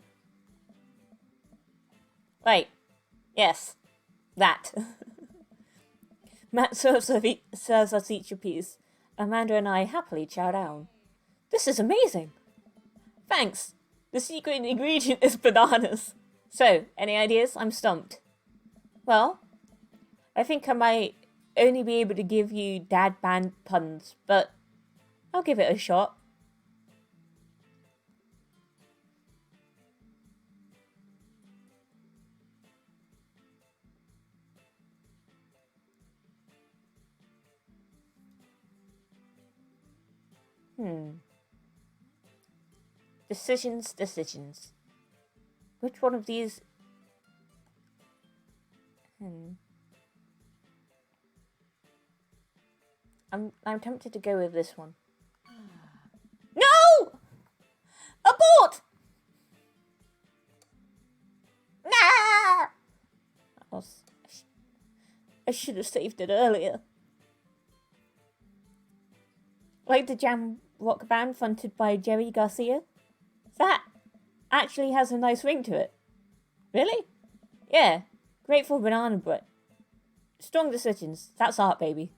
Right. Yes. That. Matt serves us each a piece. Amanda and I happily chow down. This is amazing. Thanks. The secret ingredient is bananas. So, any ideas? I'm stumped. Well, I think I might only be able to give you dad band puns, but I'll give it a shot. Decisions. Which one of these? I'm tempted to go with this one. No! Abort! Nah! I should have saved it earlier. Like the jam rock band fronted by Jerry Garcia? That actually has a nice ring to it. Really? Yeah, Grateful banana bread. Strong decisions. That's art, baby.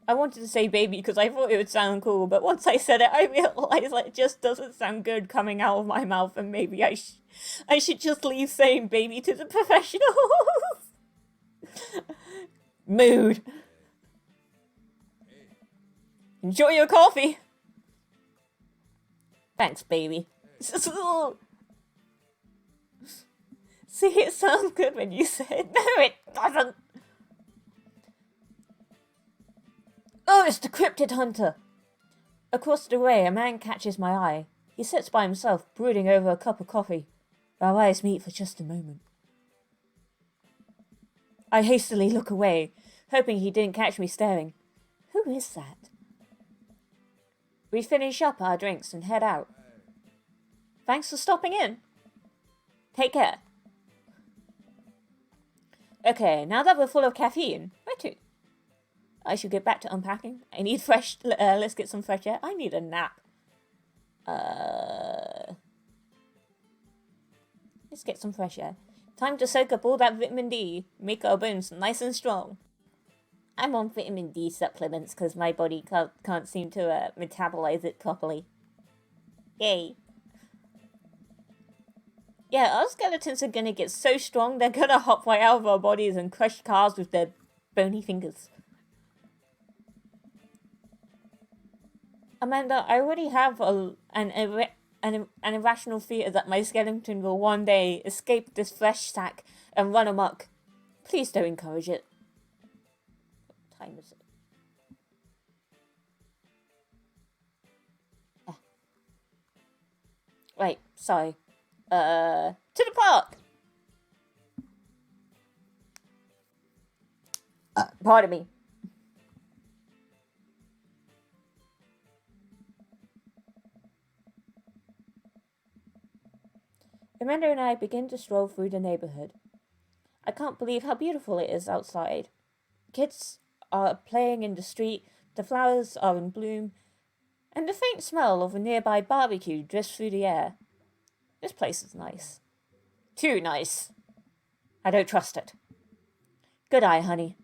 I wanted to say baby because I thought it would sound cool, but once I said it, I realized it just doesn't sound good coming out of my mouth, and maybe I should just leave saying baby to the professionals. Mood. Enjoy your coffee. Thanks, baby. See, it sounds good when you say it. No, it doesn't. Oh, it's the cryptid hunter. Across the way, a man catches my eye. He sits by himself, brooding over a cup of coffee. Our eyes meet for just a moment. I hastily look away, hoping he didn't catch me staring. Who is that? We finish up our drinks and head out. Thanks for stopping in. Take care. Okay, now that we're full of caffeine, where to? I should get back to unpacking. I need let's get some fresh air. I need a nap. Let's get some fresh air. Time to soak up all that vitamin D. Make our bones nice and strong. I'm on vitamin D supplements because my body can't seem to metabolize it properly. Yay. Yeah, our skeletons are gonna get so strong they're gonna hop right out of our bodies and crush cars with their bony fingers. Amanda, I already have an irrational fear that my skeleton will one day escape this flesh sack and run amok. Please don't encourage it. What time is it? Right, sorry. To the park! Pardon me. Amanda and I begin to stroll through the neighborhood. I can't believe how beautiful it is outside. Kids are playing in the street, the flowers are in bloom, and the faint smell of a nearby barbecue drifts through the air. This place is nice. Too nice. I don't trust it. Good eye, honey.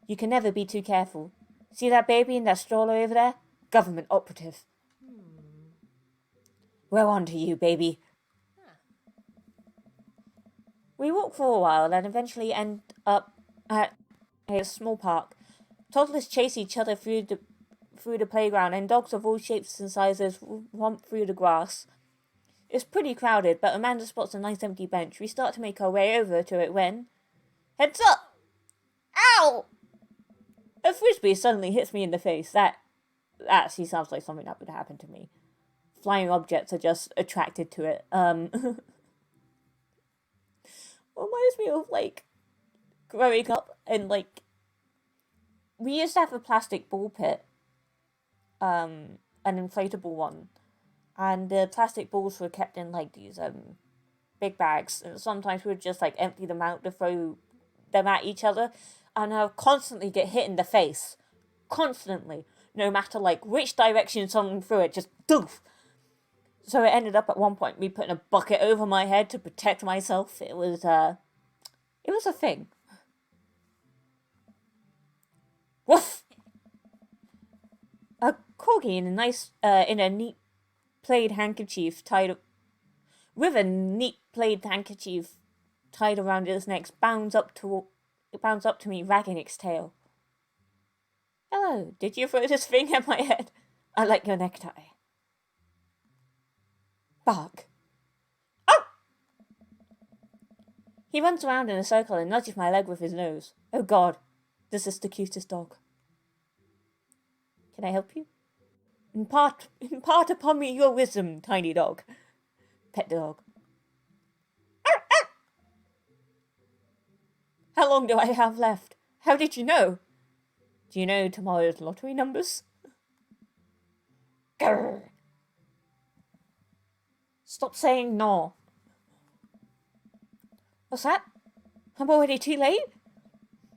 You can never be too careful. See that baby in that stroller over there? Government operative. We're on to you, baby. We walk for a while and eventually end up at a small park. Toddlers chase each other through the playground, and dogs of all shapes and sizes romp through the grass. It's pretty crowded, but Amanda spots a nice empty bench. We start to make our way over to it when... Heads up! Ow! A frisbee suddenly hits me in the face. That actually sounds like something that would happen to me. Flying objects are just attracted to it. Reminds me of, like, growing up and, like... We used to have a plastic ball pit. An inflatable one. And the plastic balls were kept in, like, these, big bags. And sometimes we would just, like, empty them out to throw them at each other. And I would constantly get hit in the face. Constantly. No matter, like, which direction someone threw it. Just doof! So it ended up at one point me putting a bucket over my head to protect myself. It was a thing. Woof! A corgi in a neat plaid handkerchief tied around its neck bounds up to me, wagging its tail. Hello, did you throw this thing at my head? I like your necktie. Bark. Oh! He runs around in a circle and nudges my leg with his nose. Oh God, this is the cutest dog. Can I help you? Impart upon me your wisdom, tiny dog. Pet the dog. Arr, arr! How long do I have left? How did you know? Do you know tomorrow's lottery numbers? Grrr. Stop saying no. What's that? I'm already too late?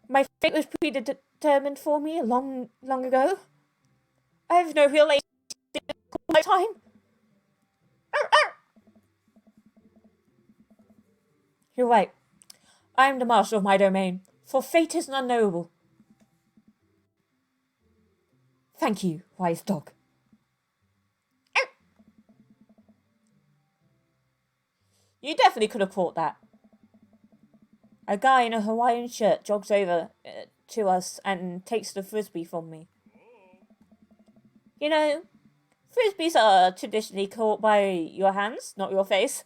My fate was predetermined for me long ago. I have no real my time. Arr, arr. You're right. I am the master of my domain, for fate is unknowable. Thank you, wise dog. You definitely could have caught that. A guy in a Hawaiian shirt jogs over to us and takes the frisbee from me. You know, frisbees are traditionally caught by your hands, not your face.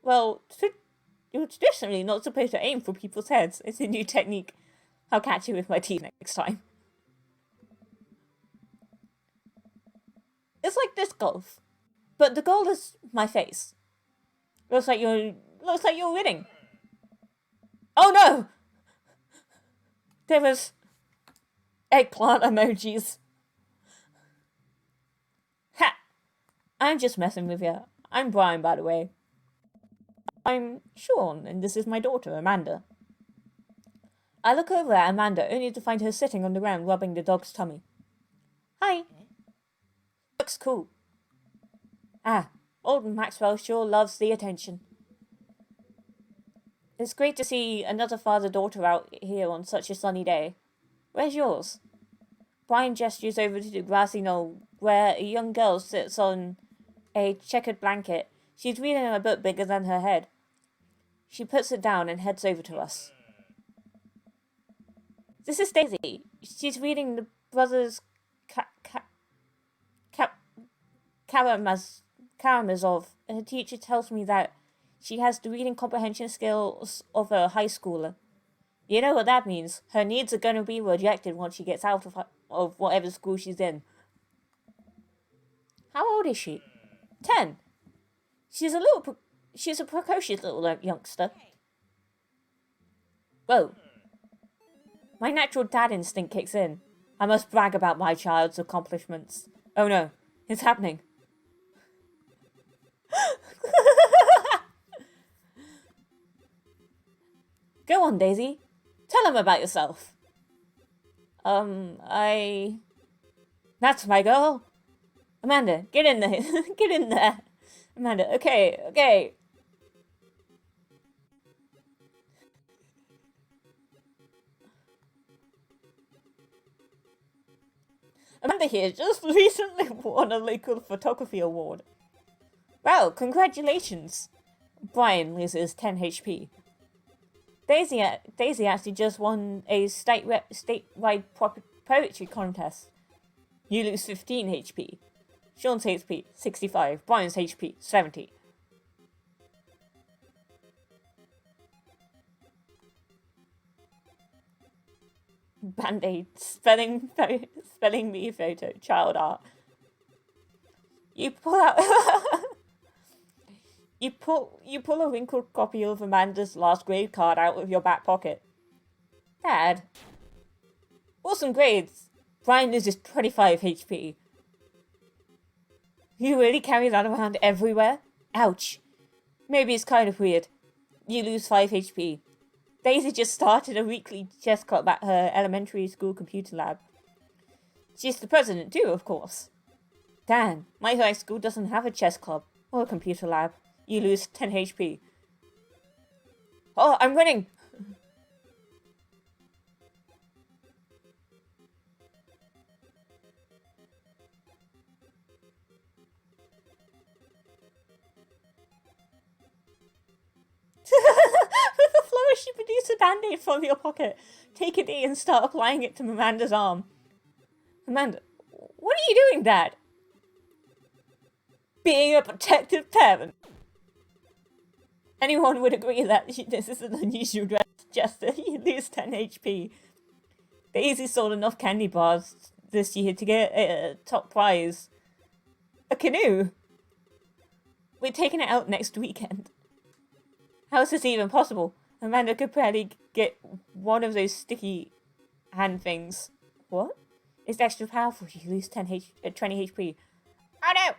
Well, you're traditionally not supposed to aim for people's heads. It's a new technique. I'll catch you with my teeth next time. It's like disc golf, but the goal is my face. Looks like you're winning. Oh no! There was eggplant emojis. Ha! I'm just messing with you. I'm Brian, by the way. I'm Sean, and this is my daughter, Amanda. I look over at Amanda, only to find her sitting on the ground rubbing the dog's tummy. Hi. Looks cool. Ah, old Maxwell sure loves the attention. It's great to see another father-daughter out here on such a sunny day. Where's yours? Brian gestures over to the grassy knoll, where a young girl sits on a checkered blanket. She's reading a book bigger than her head. She puts it down and heads over to us. This is Daisy. She's reading the Brothers Karamazov. Her teacher tells me that she has the reading comprehension skills of a high schooler. You know what that means. Her needs are going to be rejected once she gets out of whatever school she's in. How old is she? 10. She's a precocious little youngster. Whoa. My natural dad instinct kicks in. I must brag about my child's accomplishments. Oh no, it's happening. Go on, Daisy. Tell him about yourself. That's my girl. Amanda, get in there. Get in there. Amanda, okay. Amanda here just recently won a local photography award. Wow, congratulations. Brian loses 10 HP. Daisy actually just won a statewide poetry contest. You lose 15 HP. Sean's HP 65. Brian's HP 70. Band-Aid spelling me photo child art. You pull out you pull a wrinkled copy of Amanda's last grade card out of your back pocket. Dad. Awesome grades. Brian loses 25 HP. You really carry that around everywhere? Ouch. Maybe it's kind of weird. You lose 5 HP. Daisy just started a weekly chess club at her elementary school computer lab. She's the president too, of course. Dan, my high school doesn't have a chess club or a computer lab. You lose 10 HP. Oh, I'm winning! With a flourish, you produce a band-aid from your pocket. Take a knee and start applying it to Amanda's arm. Amanda, what are you doing, Dad? Being a protective parent. Anyone would agree that this is an unusual gesture. You lose 10 HP. Daisy sold enough candy bars this year to get a top prize. A canoe. We're taking it out next weekend. How is this even possible? Amanda could barely get one of those sticky hand things. What? It's extra powerful. You lose 20 HP. Oh no!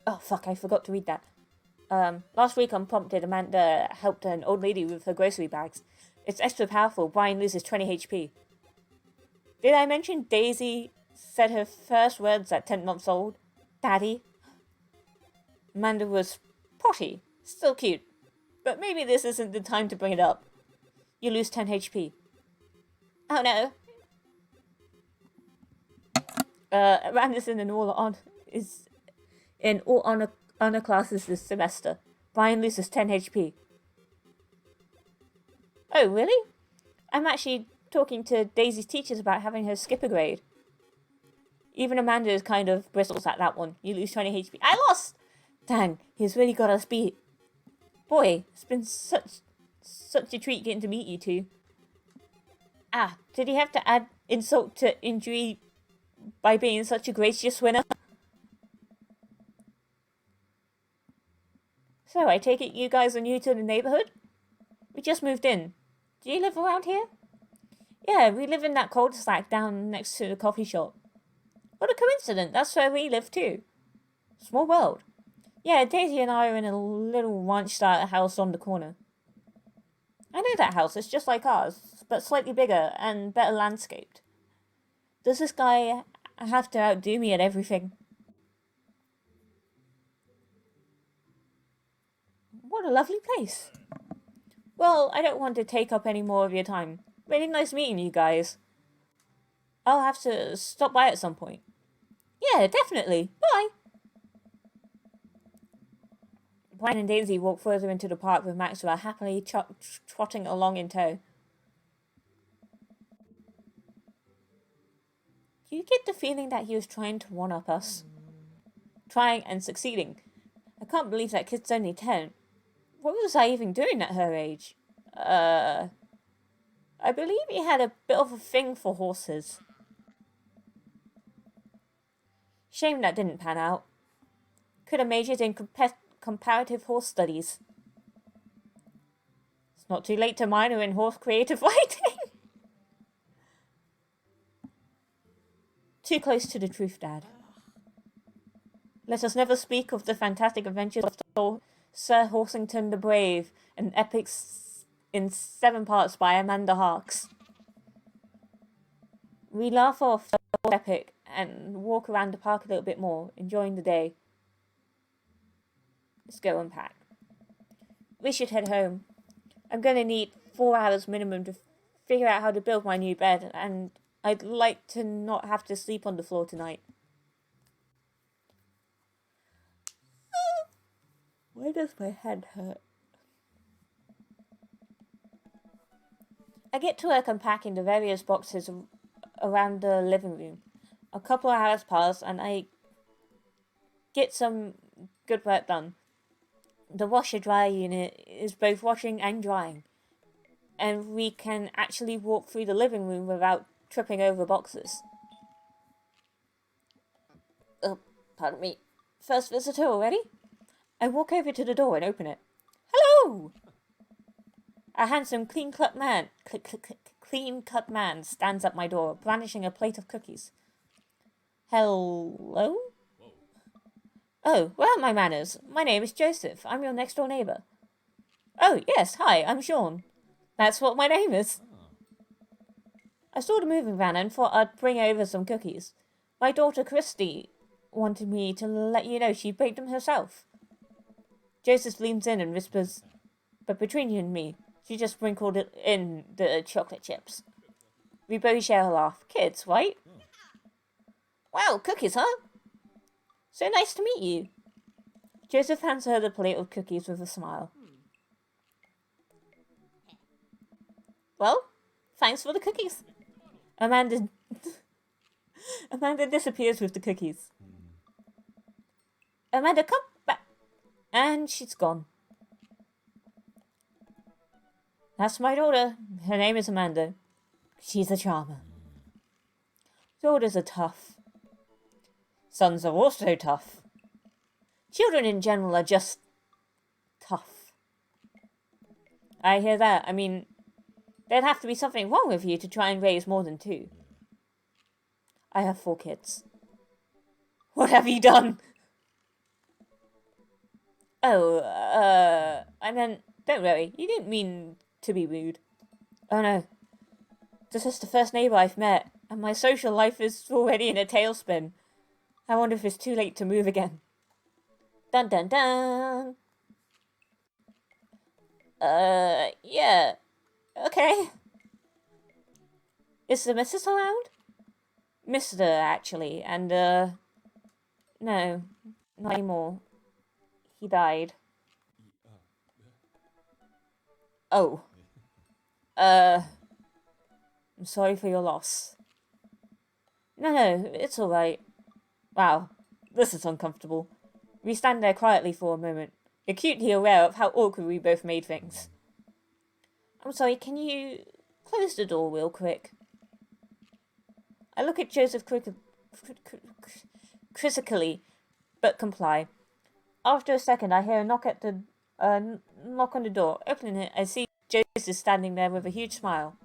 Oh fuck, I forgot to read that. Last week unprompted, Amanda helped an old lady with her grocery bags. It's extra powerful. Brian loses 20 HP. Did I mention Daisy said her first words at 10 months old. Daddy. Amanda was potty. Still cute. But maybe this isn't the time to bring it up. You lose 10 HP. Oh no. Amanda's in all honor classes this semester. Brian loses 10 HP. Oh, really? I'm actually talking to Daisy's teachers about having her skip a grade. Even Amanda is kind of bristles at that one. You lose 20 HP. I lost! Dang, he's really got us beat. Boy, it's been such a treat getting to meet you two. Ah, did he have to add insult to injury by being such a gracious winner? So, I take it you guys are new to the neighborhood? We just moved in. Do you live around here? Yeah, we live in that cul-de-sac down next to the coffee shop. What a coincidence, that's where we live too. Small world. Yeah, Daisy and I are in a little ranch-style house on the corner. I know that house, it's just like ours, but slightly bigger and better landscaped. Does this guy have to outdo me at everything? What a lovely place. Well, I don't want to take up any more of your time. Really nice meeting you guys. I'll have to stop by at some point. Yeah, definitely. Bye. Brian and Daisy walk further into the park with Maxwell happily trotting along in tow. Do you get the feeling that he was trying to one-up us? Trying and succeeding. I can't believe that kid's only 10. What was I even doing at her age? I believe he had a bit of a thing for horses. Shame that didn't pan out. Could have majored in comparative horse studies. It's not too late to minor in horse creative writing. Too close to the truth, Dad. Let us never speak of the fantastic adventures of Sir Horsington the Brave, an epic in 7 parts by Amanda Harks. We laugh off the epic and walk around the park a little bit more, enjoying the day. Let's go unpack. We should head home. I'm going to need 4 hours minimum to figure out how to build my new bed, and I'd like to not have to sleep on the floor tonight. Why does my head hurt? I get to work unpacking the various boxes around the living room. A couple of hours pass and I get some good work done. The washer-dryer unit is both washing and drying, and we can actually walk through the living room without tripping over boxes. Oh, pardon me. First visitor already? I walk over to the door and open it. Hello! A handsome, clean-cut man stands at my door, brandishing a plate of cookies. Hello? Oh, where are my manners? My name is Joseph. I'm your next-door neighbour. Oh, yes, hi, I'm Sean. That's what my name is. I saw the moving van and thought I'd bring over some cookies. My daughter Christy wanted me to let you know she baked them herself. Joseph leans in and whispers, but between you and me, she just sprinkled it in the chocolate chips. We both share a laugh. Kids, right? Wow, cookies, huh? So nice to meet you. Joseph hands her the plate of cookies with a smile. Well, thanks for the cookies. Amanda disappears with the cookies. Amanda, come back. And she's gone. That's my daughter. Her name is Amanda. She's a charmer. Daughters are tough. Sons are also tough. Children in general are just tough. I hear that. I mean, there'd have to be something wrong with you to try and raise more than 2. I have 4 kids. What have you done? Oh, I meant, don't worry, you didn't mean to be rude. Oh no. This is the first neighbour I've met. And my social life is already in a tailspin. I wonder if it's too late to move again. Dun dun dun! Yeah. Okay. Is the missus around? Mr. actually, and, no, not anymore. He died. Oh. I'm sorry for your loss. No, it's alright. Wow, this is uncomfortable. We stand there quietly for a moment, acutely aware of how awkward we both made things. I'm sorry, can you close the door real quick? I look at Joseph quizzically, but comply. After a second, I hear a knock on the door. Opening it, I see Joseph standing there with a huge smile.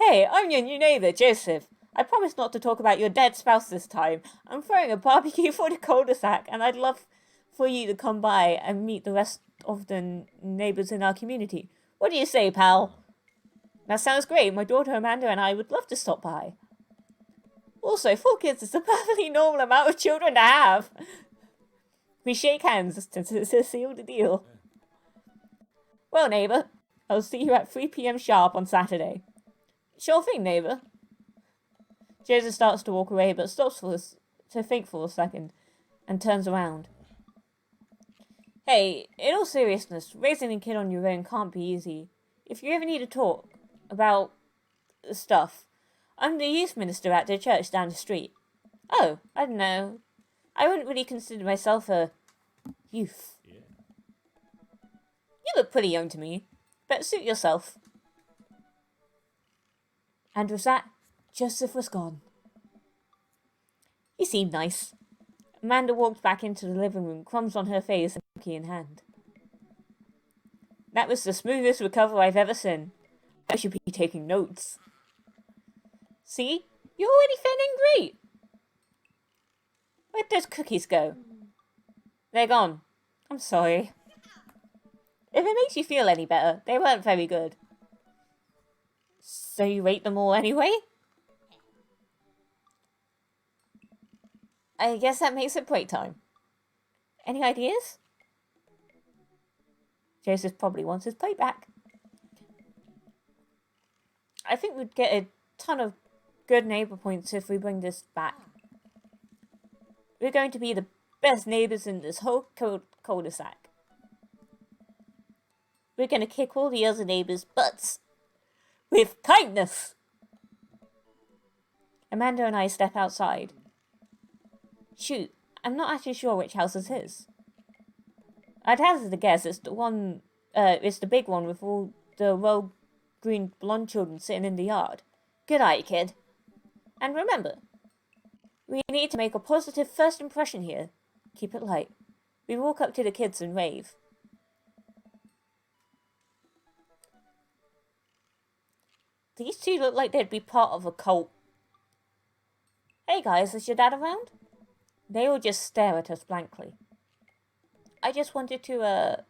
Hey, I'm your new neighbour, Joseph. I promise not to talk about your dead spouse this time. I'm throwing a barbecue for the cul-de-sac, and I'd love for you to come by and meet the rest of the neighbours in our community. What do you say, pal? That sounds great. My daughter Amanda and I would love to stop by. Also, 4 kids is a perfectly normal amount of children to have. We shake hands to seal the deal. Well, neighbour, I'll see you at 3 p.m. sharp on Saturday. Sure thing, neighbour. Joseph starts to walk away, but stops to think for a second and turns around. Hey, in all seriousness, raising a kid on your own can't be easy. If you ever need to talk about stuff, I'm the youth minister at the church down the street. Oh, I don't know. I wouldn't really consider myself a youth. Yeah. You look pretty young to me, but suit yourself. And with that, Joseph was gone. He seemed nice. Amanda walked back into the living room, crumbs on her face and cookie in hand. That was the smoothest recovery I've ever seen. I should be taking notes. See? You're already feeling great. Where'd those cookies go? They're gone. I'm sorry. If it makes you feel any better, they weren't very good. So you ate them all anyway? I guess that makes it break time. Any ideas? Joseph probably wants his plate back. I think we'd get a ton of good neighbour points if we bring this back. We're going to be the best neighbours in this whole cul-de-sac. We're going to kick all the other neighbours' butts. With kindness! Amanda and I step outside. Shoot, I'm not actually sure which house this is. I'd hazard a guess it's it's the big one with all the well-groomed blonde children sitting in the yard. Good eye, kid. And remember, we need to make a positive first impression here. Keep it light. We walk up to the kids and wave. These two look like they'd be part of a cult. Hey guys, is your dad around? They all just stare at us blankly. I just wanted to,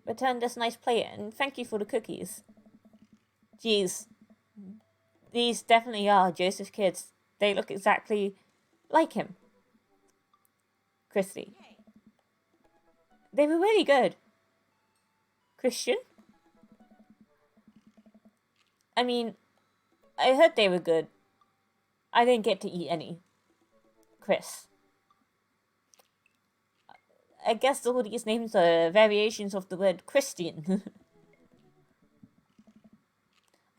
return this nice plate and thank you for the cookies. Geez, these definitely are Joseph's kids. They look exactly like him. Christy. They were really good. Christian? I mean, I heard they were good. I didn't get to eat any. Chris. I guess all these names are variations of the word Christian.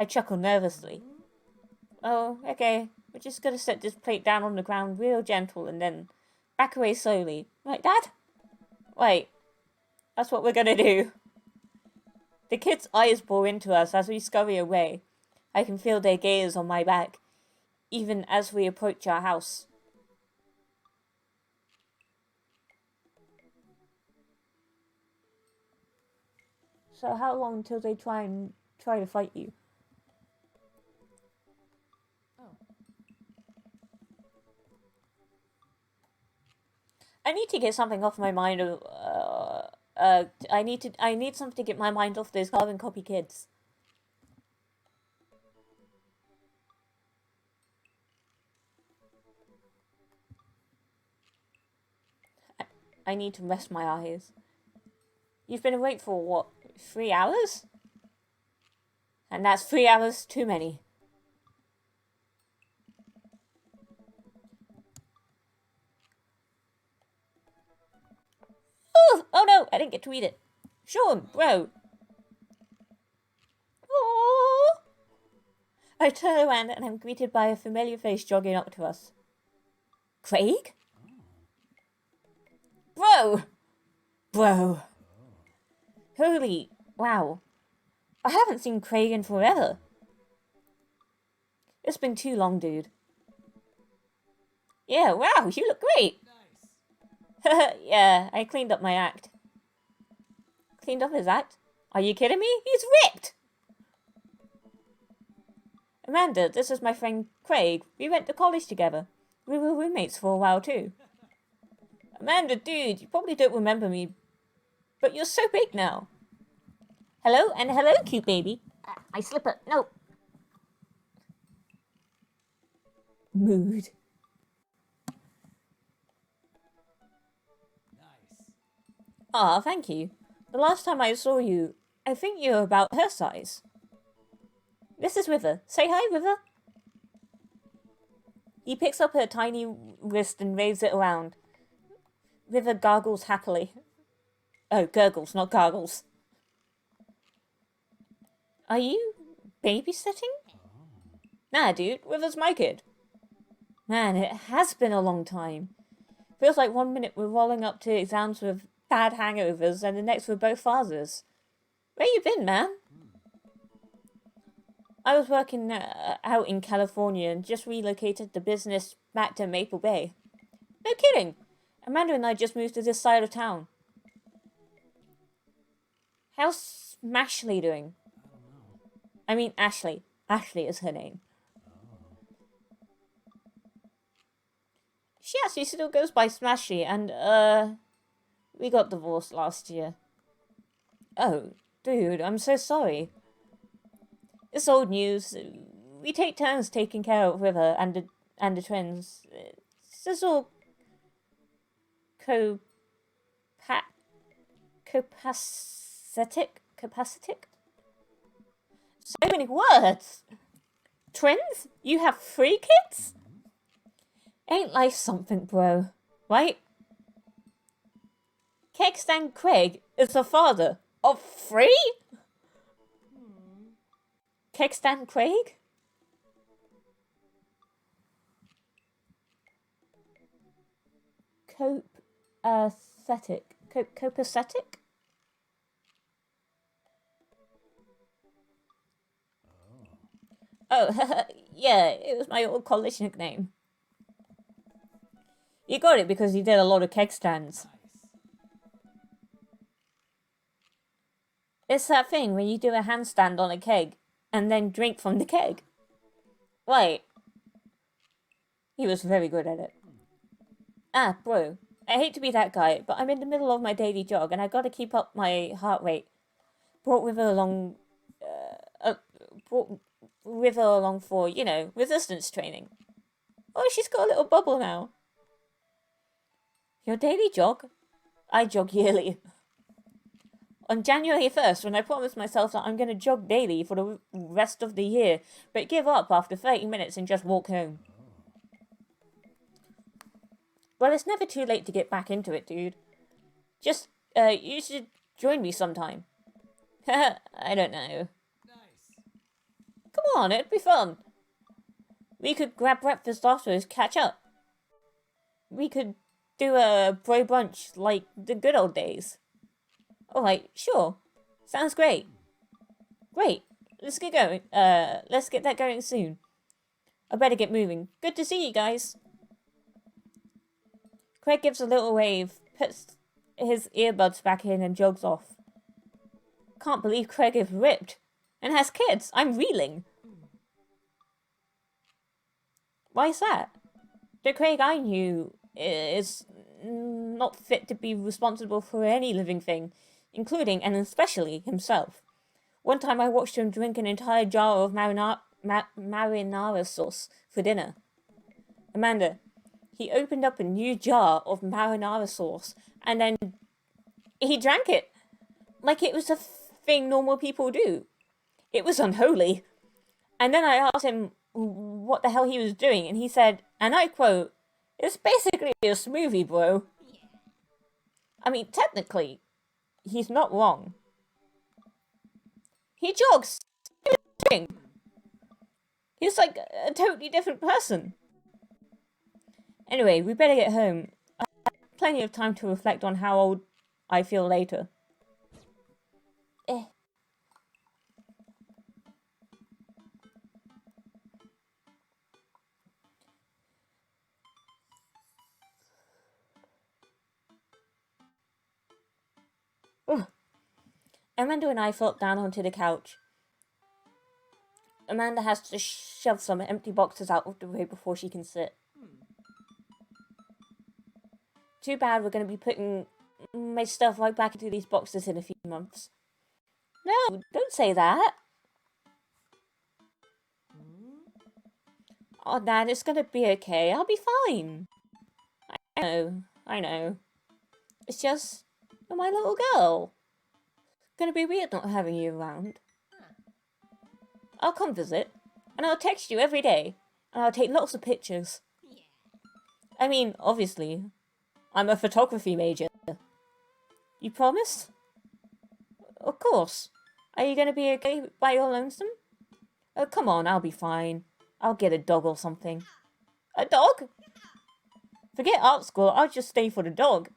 I chuckle nervously. Oh, okay. We're just gonna set this plate down on the ground real gentle and then back away slowly. Right, Dad? Wait. That's what we're gonna do. The kids' eyes bore into us as we scurry away. I can feel their gaze on my back, even as we approach our house. So how long until they try to fight you? I need to get something off my mind. I need something to get my mind off those carbon copy kids. I need to rest my eyes. You've been awake for what, 3 hours? And that's 3 hours too many. Oh no, I didn't get to read it. Sean, bro. Oh. I turn around and I'm greeted by a familiar face jogging up to us. Craig? Bro! Bro. Holy, wow. I haven't seen Craig in forever. It's been too long, dude. Yeah, wow, you look great. Nice. Yeah, I cleaned up my act. Cleaned up his act? Are you kidding me? He's ripped! Amanda, this is my friend Craig. We went to college together. We were roommates for a while too. Amanda, dude, you probably don't remember me, but you're so big now. Hello, and hello, cute baby. My slipper, no. Mood. Nice. Ah, thank you. The last time I saw you, I think you were about her size. This is River. Say hi, River. He picks up her tiny wrist and waves it around. River gargles happily. Oh, gurgles, not gargles. Are you babysitting? Nah, dude, River's my kid. Man, it has been a long time. Feels like 1 minute we're rolling up to exams with bad hangovers and the next we're both fathers. Where you been, man? I was working out in California and just relocated the business back to Maple Bay. No kidding! Amanda and I just moved to this side of town. How's Mashley doing? I don't know. I mean Ashley. Ashley is her name. She actually still goes by Smashy and, we got divorced last year. Oh, dude, I'm so sorry. It's old news. We take turns taking care of River and the twins. It's just all capacitic? So many words! Twins? You have 3 kids? Ain't life something, bro? Right? Kegstan Craig is the father of 3? Kegstan Craig? Copacetic? Oh, yeah, it was my old college nickname. You got it because you did a lot of keg stands. Nice. It's that thing when you do a handstand on a keg and then drink from the keg. Right. He was very good at it. Ah, bro. I hate to be that guy, but I'm in the middle of my daily jog and I gotta keep up my heart rate. Brought River along for, you know, resistance training. Oh, she's got a little bubble now. Your daily jog? I jog yearly. On January 1st, when I promised myself that I'm going to jog daily for the rest of the year, but give up after 30 minutes and just walk home. Well, it's never too late to get back into it, dude. Just, you should join me sometime. I don't know. Nice. Come on, it'd be fun. We could grab breakfast afterwards, catch up. We could do a bro brunch like the good old days. Alright, sure. Sounds great. Great. Let's get going. Let's get that going soon. I better get moving. Good to see you guys. Craig gives a little wave, puts his earbuds back in and jogs off. Can't believe Craig is ripped. And has kids. I'm reeling. Why's that? The Craig I knew is not fit to be responsible for any living thing, including and especially himself. One time I watched him drink an entire jar of marinara sauce for dinner. Amanda, he opened up a new jar of marinara sauce and then he drank it like it was a thing normal people do. It was unholy. And then I asked him what the hell he was doing, and he said, and I quote, "It's basically a smoothie, bro." I mean, technically, he's not wrong. He jogs. He's like a totally different person. Anyway, we better get home. I have plenty of time to reflect on how old I feel later. Eh. Ugh. Amanda and I flopped down onto the couch. Amanda has to shove some empty boxes out of the way before she can sit. Too bad we're going to be putting my stuff right back into these boxes in a few months. No, don't say that. Oh, Dad, it's going to be okay. I'll be fine. I know. It's just, you're my little girl. It's going to be weird not having you around. I'll come visit, and I'll text you every day, and I'll take lots of pictures. I mean, obviously, I'm a photography major. You promise? Of course. Are you going to be okay by your lonesome? Oh, come on, I'll be fine. I'll get a dog or something. A dog? Forget art school, I'll just stay for the dog.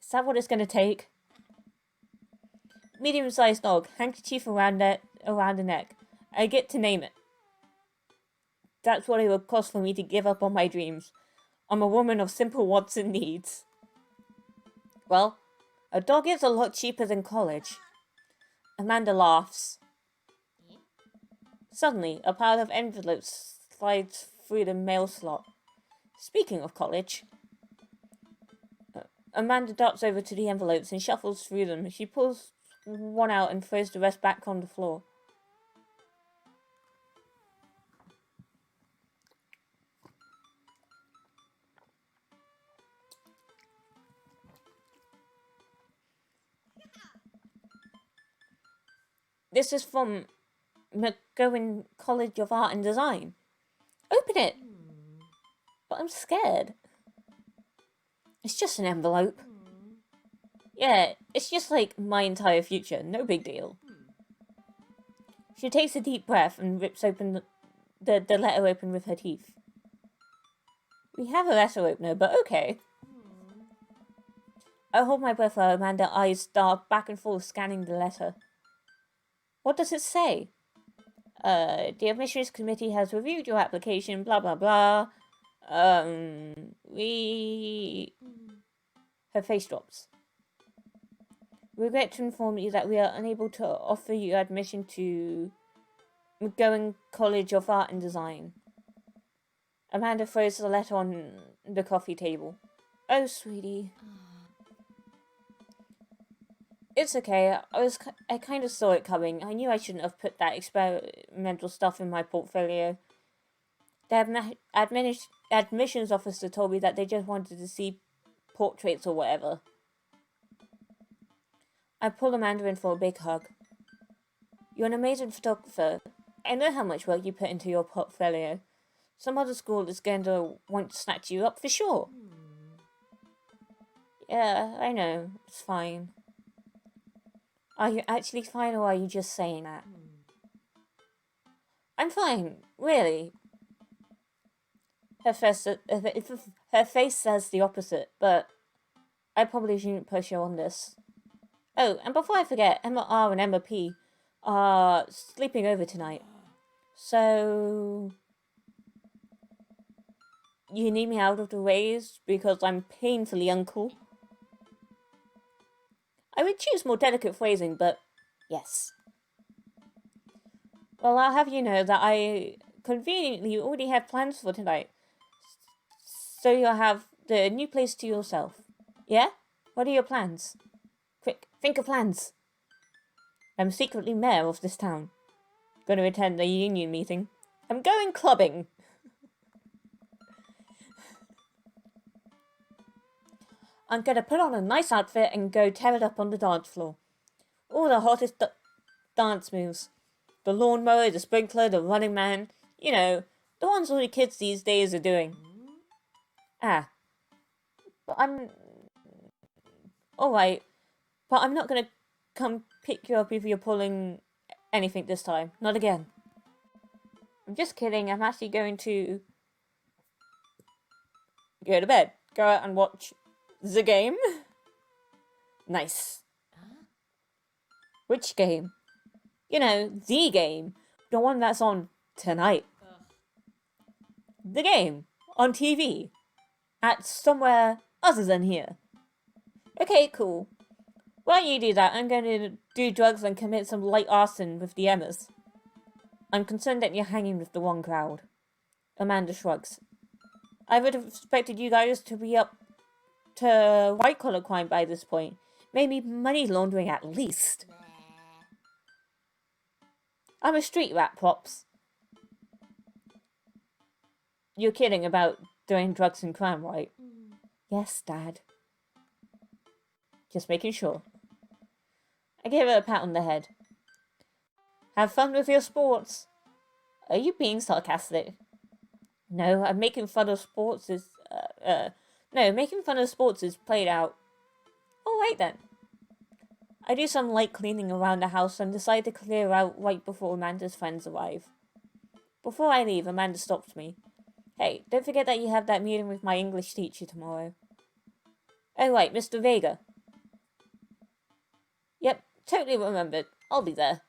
Is that what it's going to take? Medium-sized dog, handkerchief around the neck. I get to name it. That's what it would cost for me to give up on my dreams. I'm a woman of simple wants and needs. Well, a dog is a lot cheaper than college. Amanda laughs. Suddenly, a pile of envelopes slides through the mail slot. Speaking of college, Amanda darts over to the envelopes and shuffles through them. She pulls one out and throws the rest back on the floor. This is from McGowan College of Art and Design. Open it! But I'm scared. It's just an envelope. Yeah, it's just like my entire future. No big deal. She takes a deep breath and rips open the letter open with her teeth. We have a letter opener, but okay. I hold my breath while Amanda's eyes dart back and forth scanning the letter. What does it say? The admissions committee has reviewed your application, blah blah blah. Her face drops. Regret to inform you that we are unable to offer you admission to McGowan College of Art and Design. Amanda throws the letter on the coffee table. Oh, sweetie. It's okay. I kind of saw it coming. I knew I shouldn't have put that experimental stuff in my portfolio. The admissions officer told me that they just wanted to see portraits or whatever. I pull Amanda in for a big hug. You're an amazing photographer. I know how much work you put into your portfolio. Some other school is going to want to snatch you up for sure. Yeah, I know. It's fine. Are you actually fine, or are you just saying that? I'm fine, really. Her face says the opposite, but I probably shouldn't push her on this. Oh, and before I forget, Emma R and Emma P are sleeping over tonight. So you need me out of the ways because I'm painfully uncool? I would choose more delicate phrasing, but yes. Well, I'll have you know that I conveniently already have plans for tonight. So you'll have the new place to yourself. Yeah? What are your plans? Quick, think of plans. I'm secretly mayor of this town. Going to attend the union meeting. I'm going clubbing. I'm gonna put on a nice outfit and go tear it up on the dance floor. All the hottest dance moves. The lawnmower, the sprinkler, the running man. You know, the ones all the kids these days are doing. Ah, but alright, but I'm not gonna come pick you up if you're pulling anything this time. Not again. I'm just kidding. I'm actually going to go to bed. Go out and watch the game. Nice. Which game? You know, the game. The one that's on tonight. The game. On TV. At somewhere other than here. Okay, cool. While you do that, I'm going to do drugs and commit some light arson with the Emmas. I'm concerned that you're hanging with the wrong crowd. Amanda shrugs. I would have expected you guys to be up to white-collar crime by this point. Maybe money laundering at least. I'm a street rat, Pops. You're kidding about doing drugs and crime, right? Yes, Dad. Just making sure. I gave her a pat on the head. Have fun with your sports. Are you being sarcastic? No, I'm making fun of sports is, no, making fun of sports is played out. Alright then. I do some light cleaning around the house and decide to clear out right before Amanda's friends arrive. Before I leave, Amanda stops me. Hey, don't forget that you have that meeting with my English teacher tomorrow. Oh right, Mr. Vega. Yep, totally remembered. I'll be there.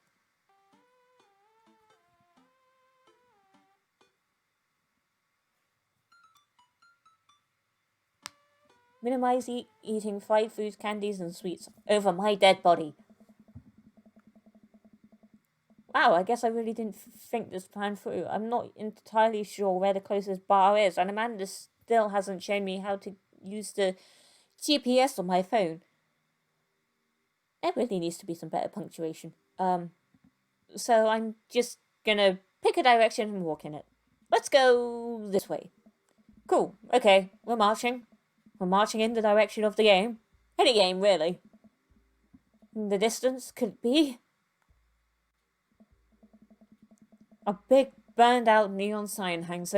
Minimize eating fried foods, candies, and sweets over my dead body. Wow, I guess I really didn't think this plan through. I'm not entirely sure where the closest bar is, and Amanda still hasn't shown me how to use the GPS on my phone. There really needs to be some better punctuation. So I'm just gonna pick a direction and walk in it. Let's go this way. Cool, okay, we're marching. We're marching in the direction of the game. Any game, really. In the distance could be a big burned out neon sign hangs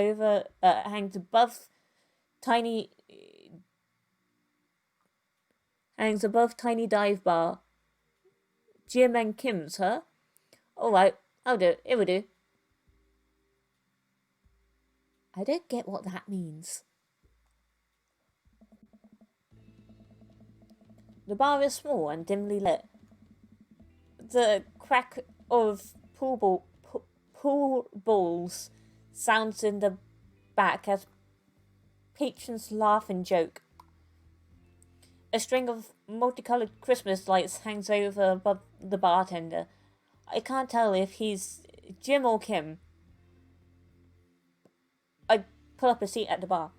above tiny dive bar. Jim and Kim's, huh? Alright, I'll do it. It will do. I don't get what that means. The bar is small and dimly lit. The crack of pool balls sounds in the back as patrons laugh and joke. A string of multicolored Christmas lights hangs over above the bartender. I can't tell if he's Jim or Kim. I pull up a seat at the bar.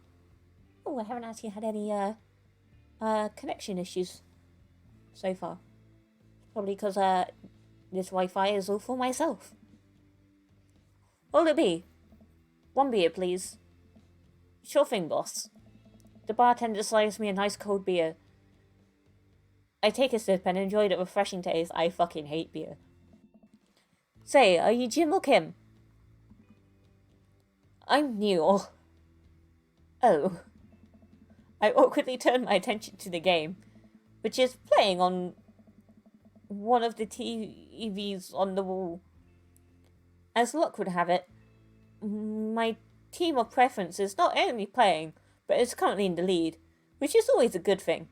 Oh, I haven't actually had any connection issues so far. Probably because this Wi-Fi is all for myself. What'll it be? One beer, please. Sure thing, boss. The bartender slides me a nice cold beer. I take a sip and enjoy the refreshing taste. I fucking hate beer. Say, are you Jim or Kim? I'm Neil. Oh. I awkwardly turn my attention to the game, which is playing on one of the TVs on the wall. As luck would have it, my team of preference is not only playing, but is currently in the lead, which is always a good thing.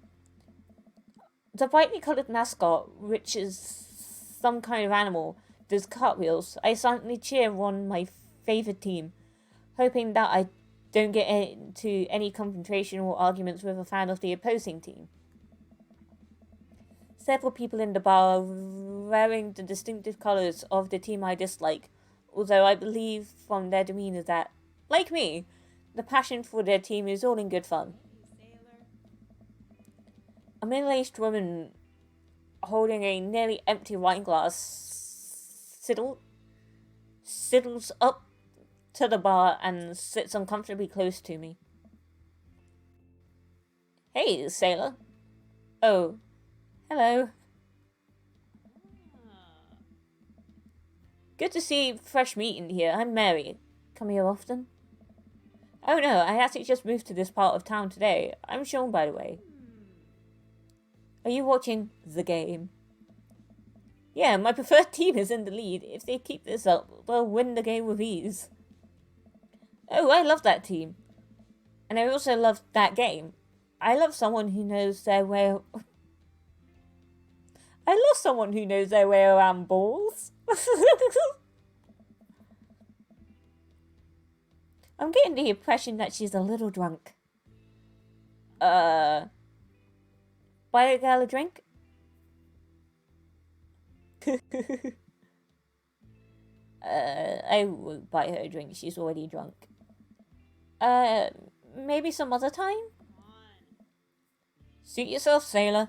The brightly coloured mascot, which is some kind of animal, does cartwheels. I silently cheer on my favourite team, hoping that I don't get into any confrontation or arguments with a fan of the opposing team. Several people in the bar are wearing the distinctive colours of the team I dislike, although I believe from their demeanour that, like me, the passion for their team is all in good fun. A middle-aged woman holding a nearly empty wine glass sidles up to the bar and sits uncomfortably close to me. Hey, sailor. Oh, hello. Good to see fresh meat in here. I'm Mary. Come here often? Oh no, I actually just moved to this part of town today. I'm Sean, by the way. Are you watching the game? Yeah, my preferred team is in the lead. If they keep this up, they'll win the game with ease. Oh, I love that team. And I also love that game. I love someone who knows their way. I love someone who knows their way around balls. I'm getting the impression that she's a little drunk. Buy a girl a drink? I won't buy her a drink. She's already drunk. Uh, maybe some other time? Suit yourself, sailor.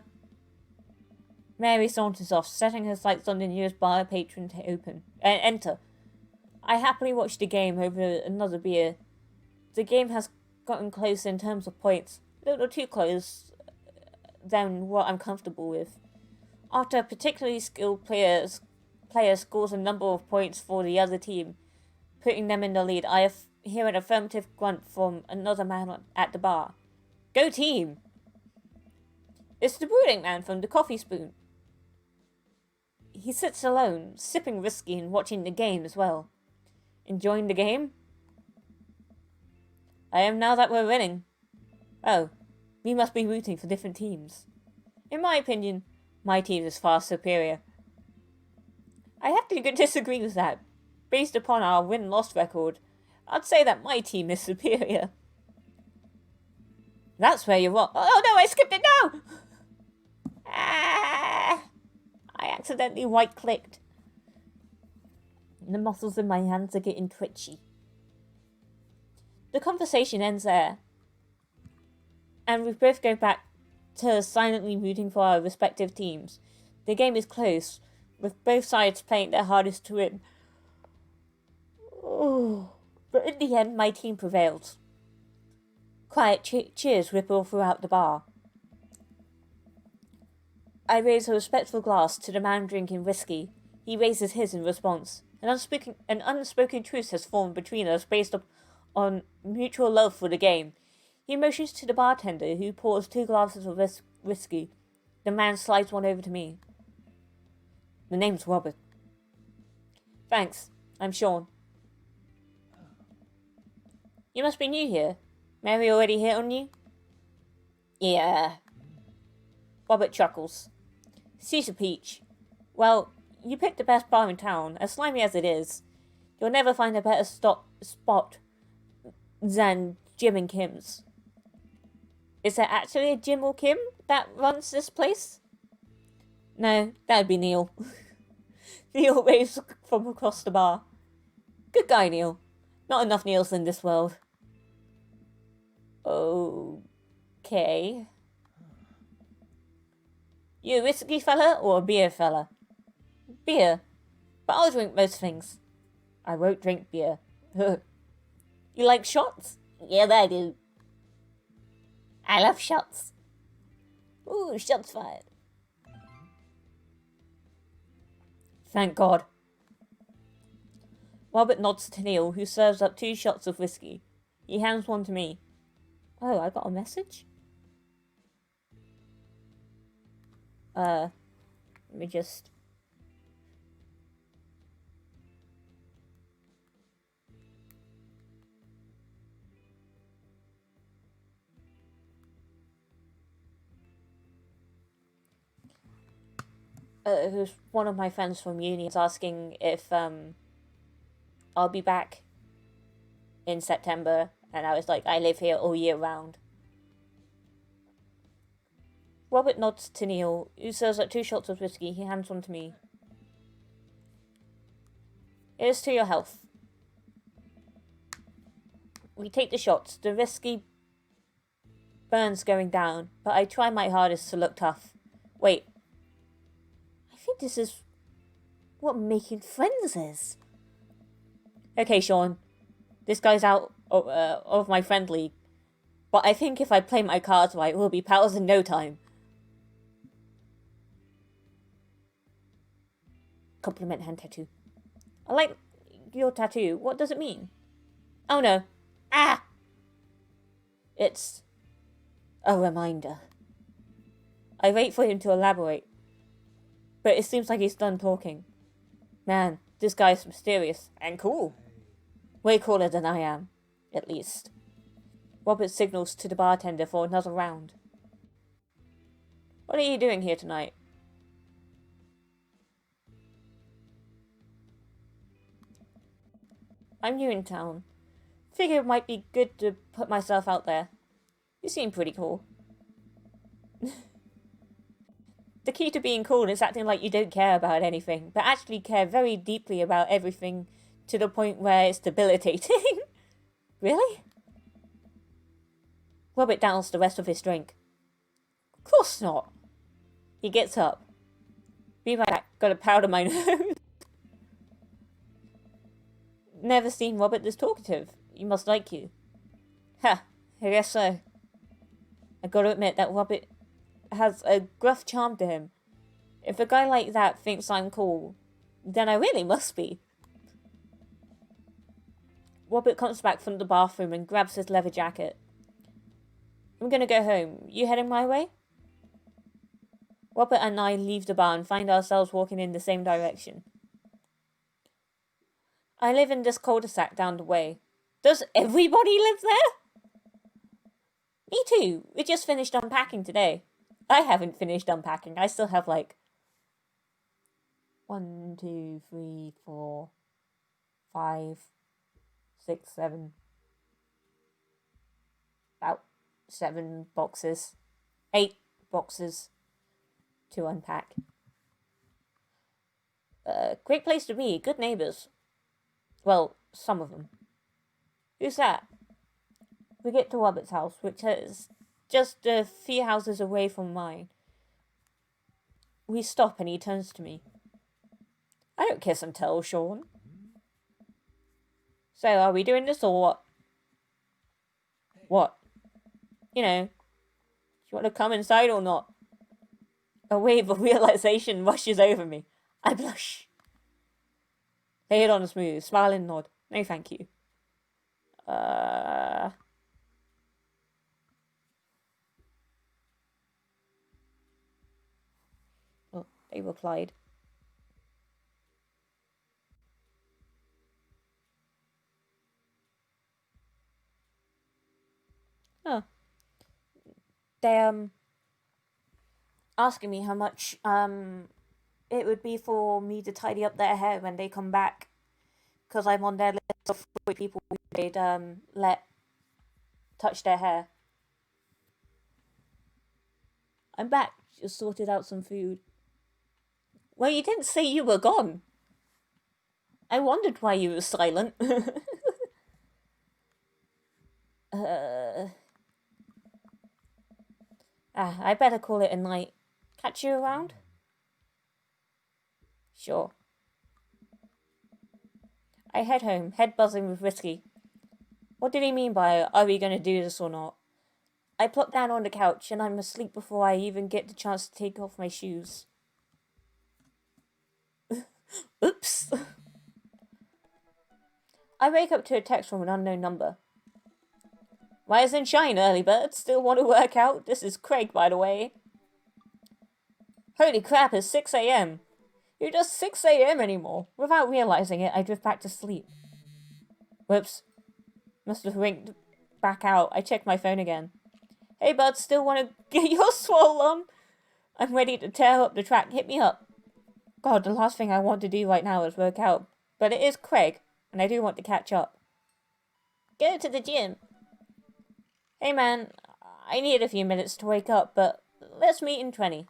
Mary saunters off, setting her sights on the nearest bar patron to enter. I happily watch the game over another beer. The game has gotten close in terms of points, a little too close than what I'm comfortable with. After a particularly skilled player scores a number of points for the other team, putting them in the lead, I hear an affirmative grunt from another man at the bar. Go team! It's the brooding man from the coffee spoon. He sits alone, sipping whiskey and watching the game as well. Enjoying the game? I am now that we're winning. Oh, we must be rooting for different teams. In my opinion, my team is far superior. I have to disagree with that. Based upon our win-loss record, I'd say that my team is superior. That's where you're wrong. Oh no, I skipped it, no! Ah! I accidentally right-clicked. The muscles in my hands are getting twitchy. The conversation ends there, and we both go back to silently rooting for our respective teams. The game is close, with both sides playing their hardest to win. Oh, but in the end, my team prevailed. Quiet cheers ripple throughout the bar. I raise a respectful glass to the man drinking whiskey. He raises his in response. An unspoken truce has formed between us based on mutual love for the game. He motions to the bartender, who pours 2 glasses of whiskey. The man slides one over to me. The name's Robert. Thanks, I'm Sean. You must be new here. Mary already hit on you? Yeah. Robert chuckles. Caesar Peach. Well, you picked the best bar in town, as slimy as it is. You'll never find a better spot than Jim and Kim's. Is there actually a Jim or Kim that runs this place? No, that'd be Neil. Neil waves from across the bar. Good guy, Neil. Not enough Neils in this world. Okay. You a whiskey fella or a beer fella? Beer. But I'll drink most things. I won't drink beer. You like shots? Yeah, I do. I love shots. Ooh, shots fired. Thank God. Robert nods to Neil, who serves up 2 shots of whiskey. He hands one to me. Oh, I got a message? Let me just... it was one of my friends from uni was asking if, I'll be back in September, and I was like, I live here all year round. Robert nods to Neil, who serves up 2 shots of whiskey. He hands one to me. Here's to your health. We take the shots. The whiskey burns going down, but I try my hardest to look tough. Wait. I think this is what making friends is. Okay, Sean. This guy's out of my friend league. But I think if I play my cards right, we'll be pals in no time. Compliment hand tattoo. I like your tattoo. What does it mean? Oh no. Ah! It's a reminder. I wait for him to elaborate. But it seems like he's done talking. Man, this guy's mysterious and cool. Way cooler than I am, at least. Robert signals to the bartender for another round. What are you doing here tonight? I'm new in town. Figured it might be good to put myself out there. You seem pretty cool. The key to being cool is acting like you don't care about anything, but actually care very deeply about everything to the point where it's debilitating. Really? Robert downs the rest of his drink. Of course not. He gets up. Be right back. Got a powder my nose. Never seen Robert this talkative. He must like you. Ha, I guess so. I gotta admit that Robert has a gruff charm to him. If a guy like that thinks I'm cool, then I really must be. Robert comes back from the bathroom and grabs his leather jacket. I'm gonna go home. You heading my way? Robert and I leave the bar and find ourselves walking in the same direction. I live in this cul-de-sac down the way. Does everybody live there? Me too. We just finished unpacking today. I haven't finished unpacking. I still have like 1, 2, 3, 4, 5, 6, 7. About 7 boxes. 8 boxes to unpack. Great place to be. Good neighbours. Well, some of them. Who's that? We get to Robert's house, which is just a few houses away from mine. We stop and he turns to me. I don't kiss and tell, Sean. So, are we doing this or what? What? You know, do you want to come inside or not? A wave of realization rushes over me. I blush. Lay it on smooth, smile and nod. No, thank you. Oh, they replied. Oh. They, asking me how much, it would be for me to tidy up their hair when they come back. Because I'm on their list of people they'd, let touch their hair. I'm back. Just sorted out some food. Well, you didn't say you were gone. I wondered why you were silent. I better call it a night. Catch you around? Sure. I head home, head buzzing with whiskey. What did he mean by, are we going to do this or not? I plop down on the couch and I'm asleep before I even get the chance to take off my shoes. Oops. I wake up to a text from an unknown number. Rise and shine, early bird. Still want to work out? This is Craig, by the way. Holy crap, it's 6 a.m. You're just 6 a.m. anymore. Without realizing it, I drift back to sleep. Whoops. Must have winked back out. I checked my phone again. Hey, bud, still want to get your swole on? I'm ready to tear up the track. Hit me up. God, the last thing I want to do right now is work out. But it is Craig, and I do want to catch up. Go to the gym. Hey, man, I need a few minutes to wake up, but let's meet in 20.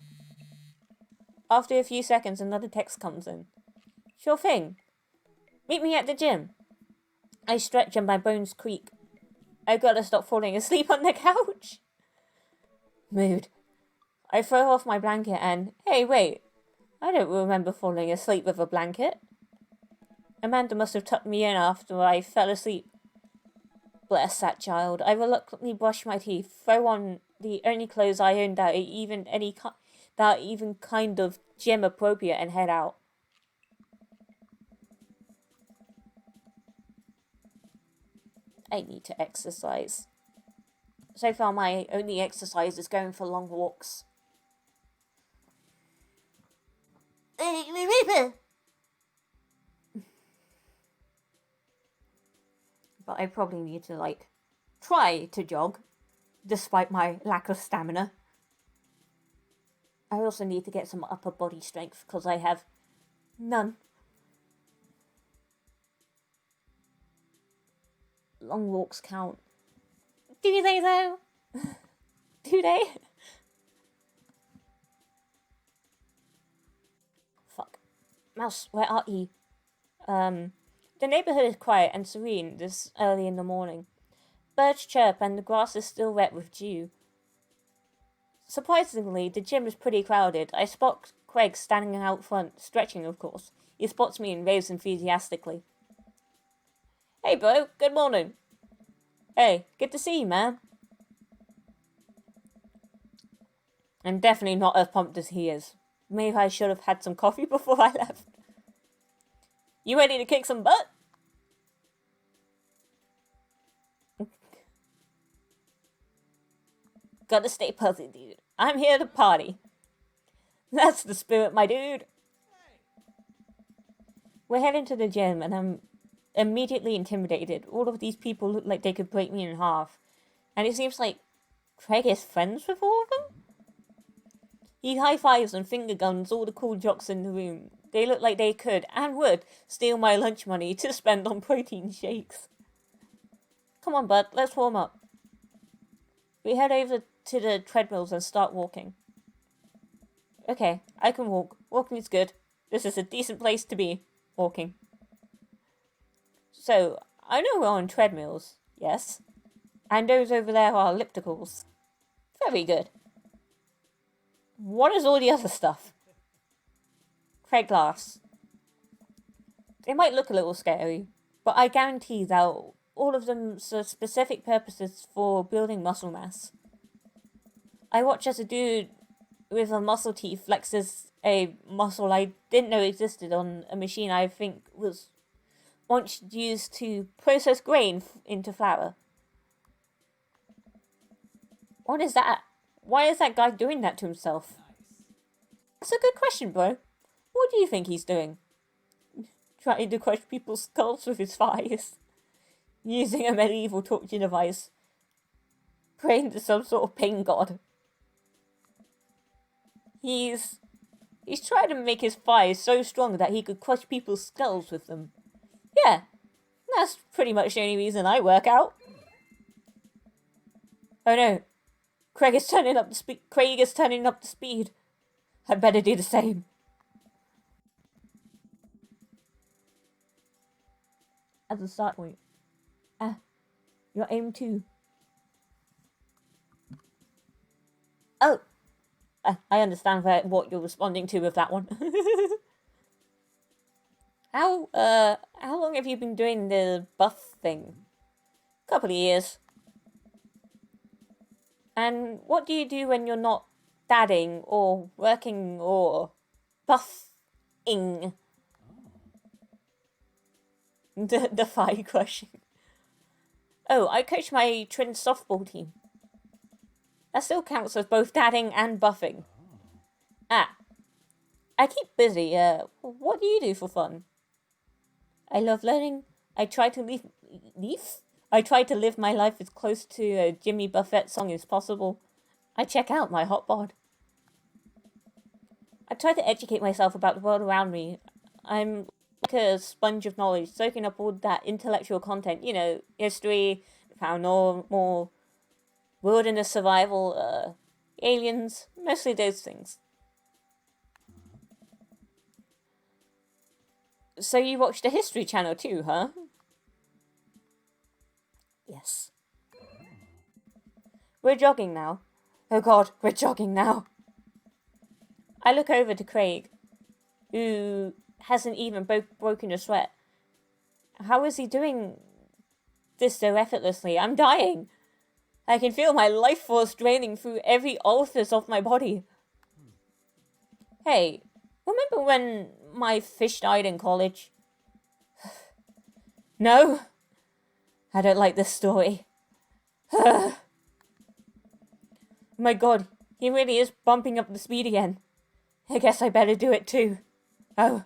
After a few seconds, another text comes in. Sure thing. Meet me at the gym. I stretch and my bones creak. I've got to stop falling asleep on the couch. Mood. I throw off my blanket and, hey, wait. I don't remember falling asleep with a blanket. Amanda must have tucked me in after I fell asleep. Bless that child. I reluctantly brush my teeth, throw on the only clothes I own that are even kind of gym appropriate, and head out. I need to exercise. So far, my only exercise is going for long walks. But I probably need to, try to jog, despite my lack of stamina. I also need to get some upper body strength, because I have none. Long walks count. Do they, though? Do they? Fuck. Mouse, where are you? The neighborhood is quiet and serene this early in the morning. Birds chirp and the grass is still wet with dew. Surprisingly, the gym is pretty crowded. I spot Craig standing out front, stretching of course. He spots me and waves enthusiastically. Hey bro, good morning. Hey, good to see you, man. I'm definitely not as pumped as he is. Maybe I should have had some coffee before I left. You ready to kick some butt? Gotta stay pussy, dude. I'm here to party. That's the spirit, my dude. We're heading to the gym, and I'm immediately intimidated. All of these people look like they could break me in half. And it seems like Craig is friends with all of them? He high-fives and finger guns all the cool jocks in the room. They look like they could, and would, steal my lunch money to spend on protein shakes. Come on, bud, let's warm up. We head over to the treadmills and start walking. Okay, I can walk. Walking is good. This is a decent place to be. Walking. So, I know we're on treadmills, yes? And those over there are ellipticals. Very good. What is all the other stuff? Craig laughs. They might look a little scary, but I guarantee that all of them serve specific purposes for building muscle mass. I watch as a dude with a muscle tee flexes a muscle I didn't know existed on a machine I think was once used to process grain into flour. What is that? Why is that guy doing that to himself? Nice. That's a good question, bro. What do you think he's doing? Trying to crush people's skulls with his thighs. Using a medieval torture device. Praying to some sort of pain god. He's trying to make his thighs so strong that he could crush people's skulls with them. Yeah, that's pretty much the only reason I work out. Oh no, Craig is turning up the speed. I better do the same. As a start point. Your aim too. Oh, I understand what you're responding to with that one. How long have you been doing the buff thing? Couple of years. And what do you do when you're not dadding or working or buffing? The thigh crushing. Oh, I coach my twin softball team. That still counts as both dadding and buffing. Ah, I keep busy. What do you do for fun? I love learning. I try to live my life as close to a Jimmy Buffett song as possible. I check out my hot bod. I try to educate myself about the world around me. I'm like a sponge of knowledge, soaking up all that intellectual content. You know, history, paranormal, wilderness survival, aliens, mostly those things. So you watch the History Channel too, huh? Yes. We're jogging now. Oh god, we're jogging now. I look over to Craig, who hasn't even broken a sweat. How is he doing this so effortlessly. I'm dying. I can feel my life force draining through every orifice of my body. Hey, remember when my fish died in college? No? I don't like this story. My god, he really is bumping up the speed again. I guess I better do it too. Oh,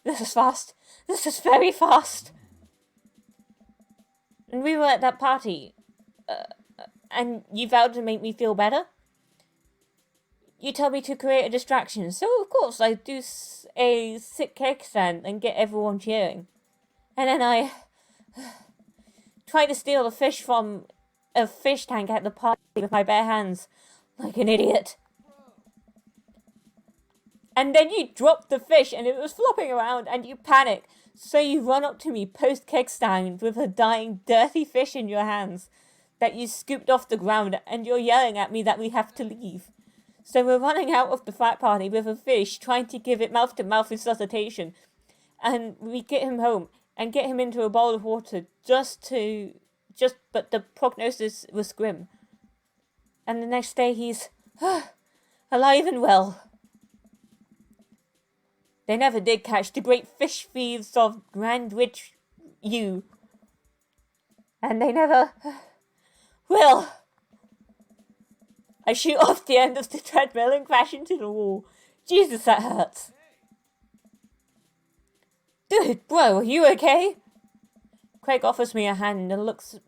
this is fast. This is very fast. And we were at that party. And you vowed to make me feel better? You tell me to create a distraction, so of course I do a sick kickstand and get everyone cheering. And then I try to steal a fish from a fish tank at the party with my bare hands, like an idiot. And then you drop the fish and it was flopping around and you panic. So you run up to me post kickstand with a dying, dirty fish in your hands that you scooped off the ground and you're yelling at me that we have to leave. So we're running out of the frat party with a fish, trying to give it mouth-to-mouth resuscitation. And we get him home and get him into a bowl of water but the prognosis was grim. And the next day he's alive and well. They never did catch the great fish thieves of Grandwich U. And they never will. I shoot off the end of the treadmill and crash into the wall. Jesus, that hurts. Dude, bro, are you okay? Craig offers me a hand and looks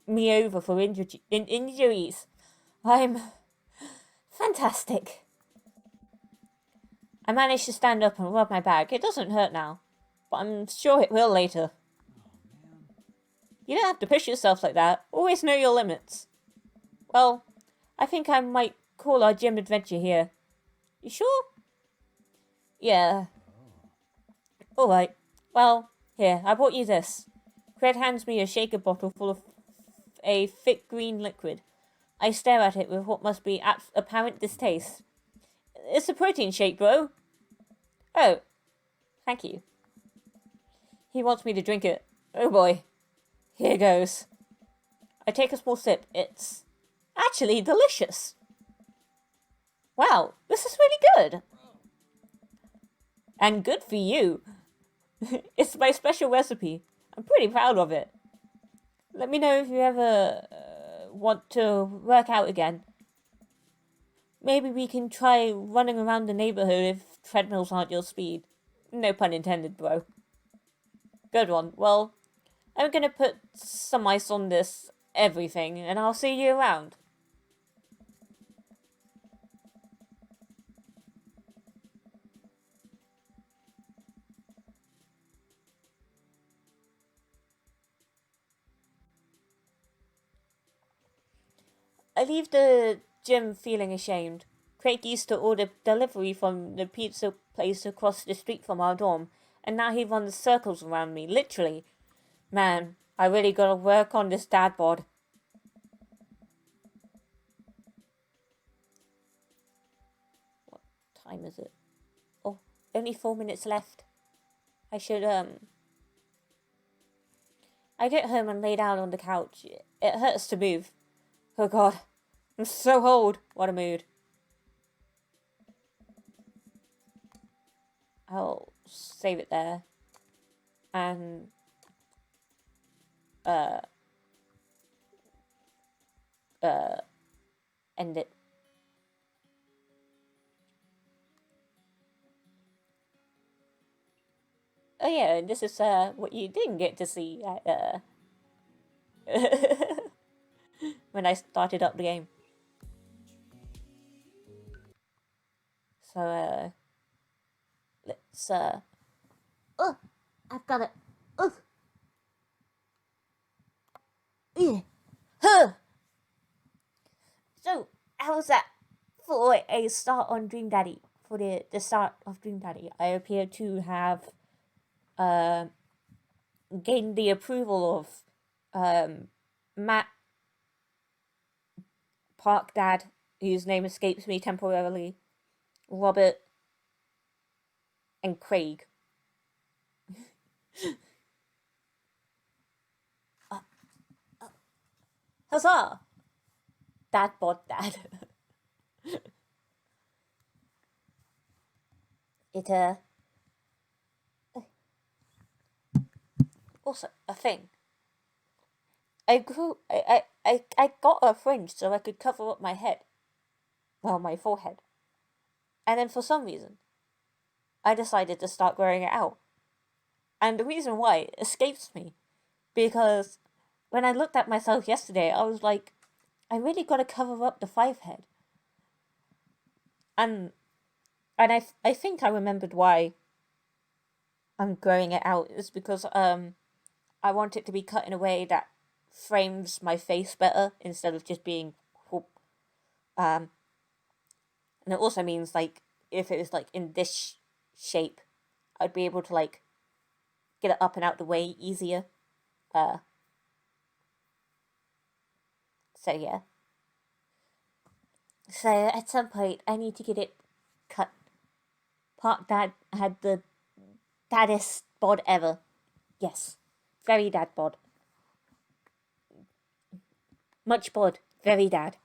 me over for injuries. I'm fantastic. I managed to stand up and rub my back. It doesn't hurt now, but I'm sure it will later. Oh, man. You don't have to push yourself like that. Always know your limits. Well, I think I might call our gym adventure here. You sure? Yeah. Alright. Well, here, I brought you this. Craig hands me a shaker bottle full of a thick green liquid. I stare at it with what must be apparent distaste. It's a protein shake, bro. Oh, thank you. He wants me to drink it. Oh boy. Here goes. I take a small sip. It's actually delicious. Wow, this is really good. And good for you. It's my special recipe. I'm pretty proud of it. Let me know if you ever want to work out again. Maybe we can try running around the neighborhood if treadmills aren't your speed. No pun intended, bro. Good one. Well, I'm gonna put some ice on this everything, and I'll see you around. I leave the gym feeling ashamed. Craig used to order delivery from the pizza place across the street from our dorm, and now he runs circles around me, literally. Man, I really gotta work on this dad bod. What time is it? Oh, only 4 minutes left. I should, I get home and lay down on the couch. It hurts to move. Oh god, I'm so old. What a mood. I'll save it there. And, end it. Oh yeah, this is, what you didn't get to see at, when I started up the game. So, let's, oh, I've got it. Oh. Yeah. Huh. So, how was that for a start on Dream Daddy? For the start of Dream Daddy, I appear to have gained the approval of Matt, Park Dad, whose name escapes me temporarily, Robert, and Craig. Huzzah! Dad bod dad. It, also, a thing. I got a fringe so I could cover up my head. Well, my forehead. And then for some reason, I decided to start growing it out. And the reason why escapes me. Because when I looked at myself yesterday, I was like, I really gotta cover up the 5 head. And I think I remembered why I'm growing it out is because I want it to be cut in a way that frames my face better instead of just being whoop. And it also means like if it was like in this shape, I'd be able to like get it up and out the way easier. Uh, so yeah. So at some point, I need to get it cut. Part Dad had the daddest bod ever. Yes, very dad bod. Much bod, very dad.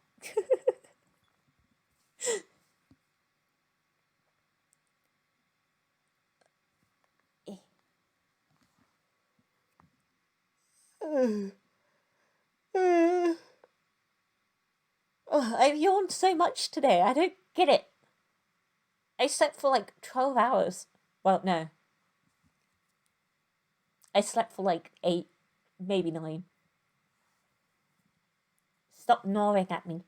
I've yawned so much today. I don't get it. I slept for like 12 hours. Well, no. I slept for like 8, maybe 9. Stop gnawing at me.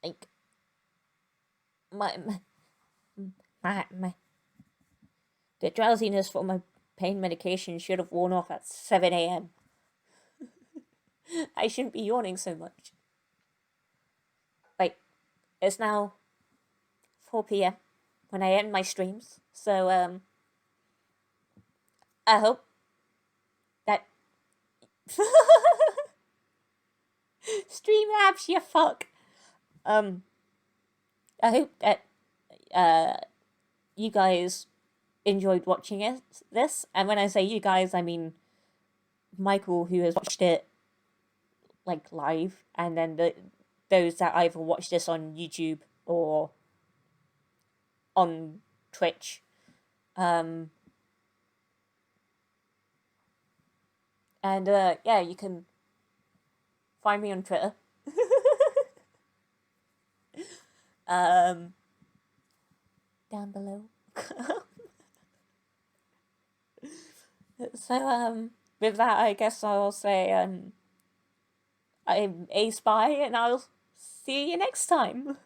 Like, my, my the drowsiness from my pain medication should have worn off at 7 a.m. I shouldn't be yawning so much. Like, it's now 4 p.m. when I end my streams, so, I hope that. Streamlabs, you fuck! I hope that, you guys enjoyed watching this, and when I say you guys, I mean Michael, who has watched it like live, and then those that either watch this on YouTube or on Twitch. And yeah, you can find me on Twitter. Down below. So with that, I guess I'll say I'm a spy, and I'll see you next time.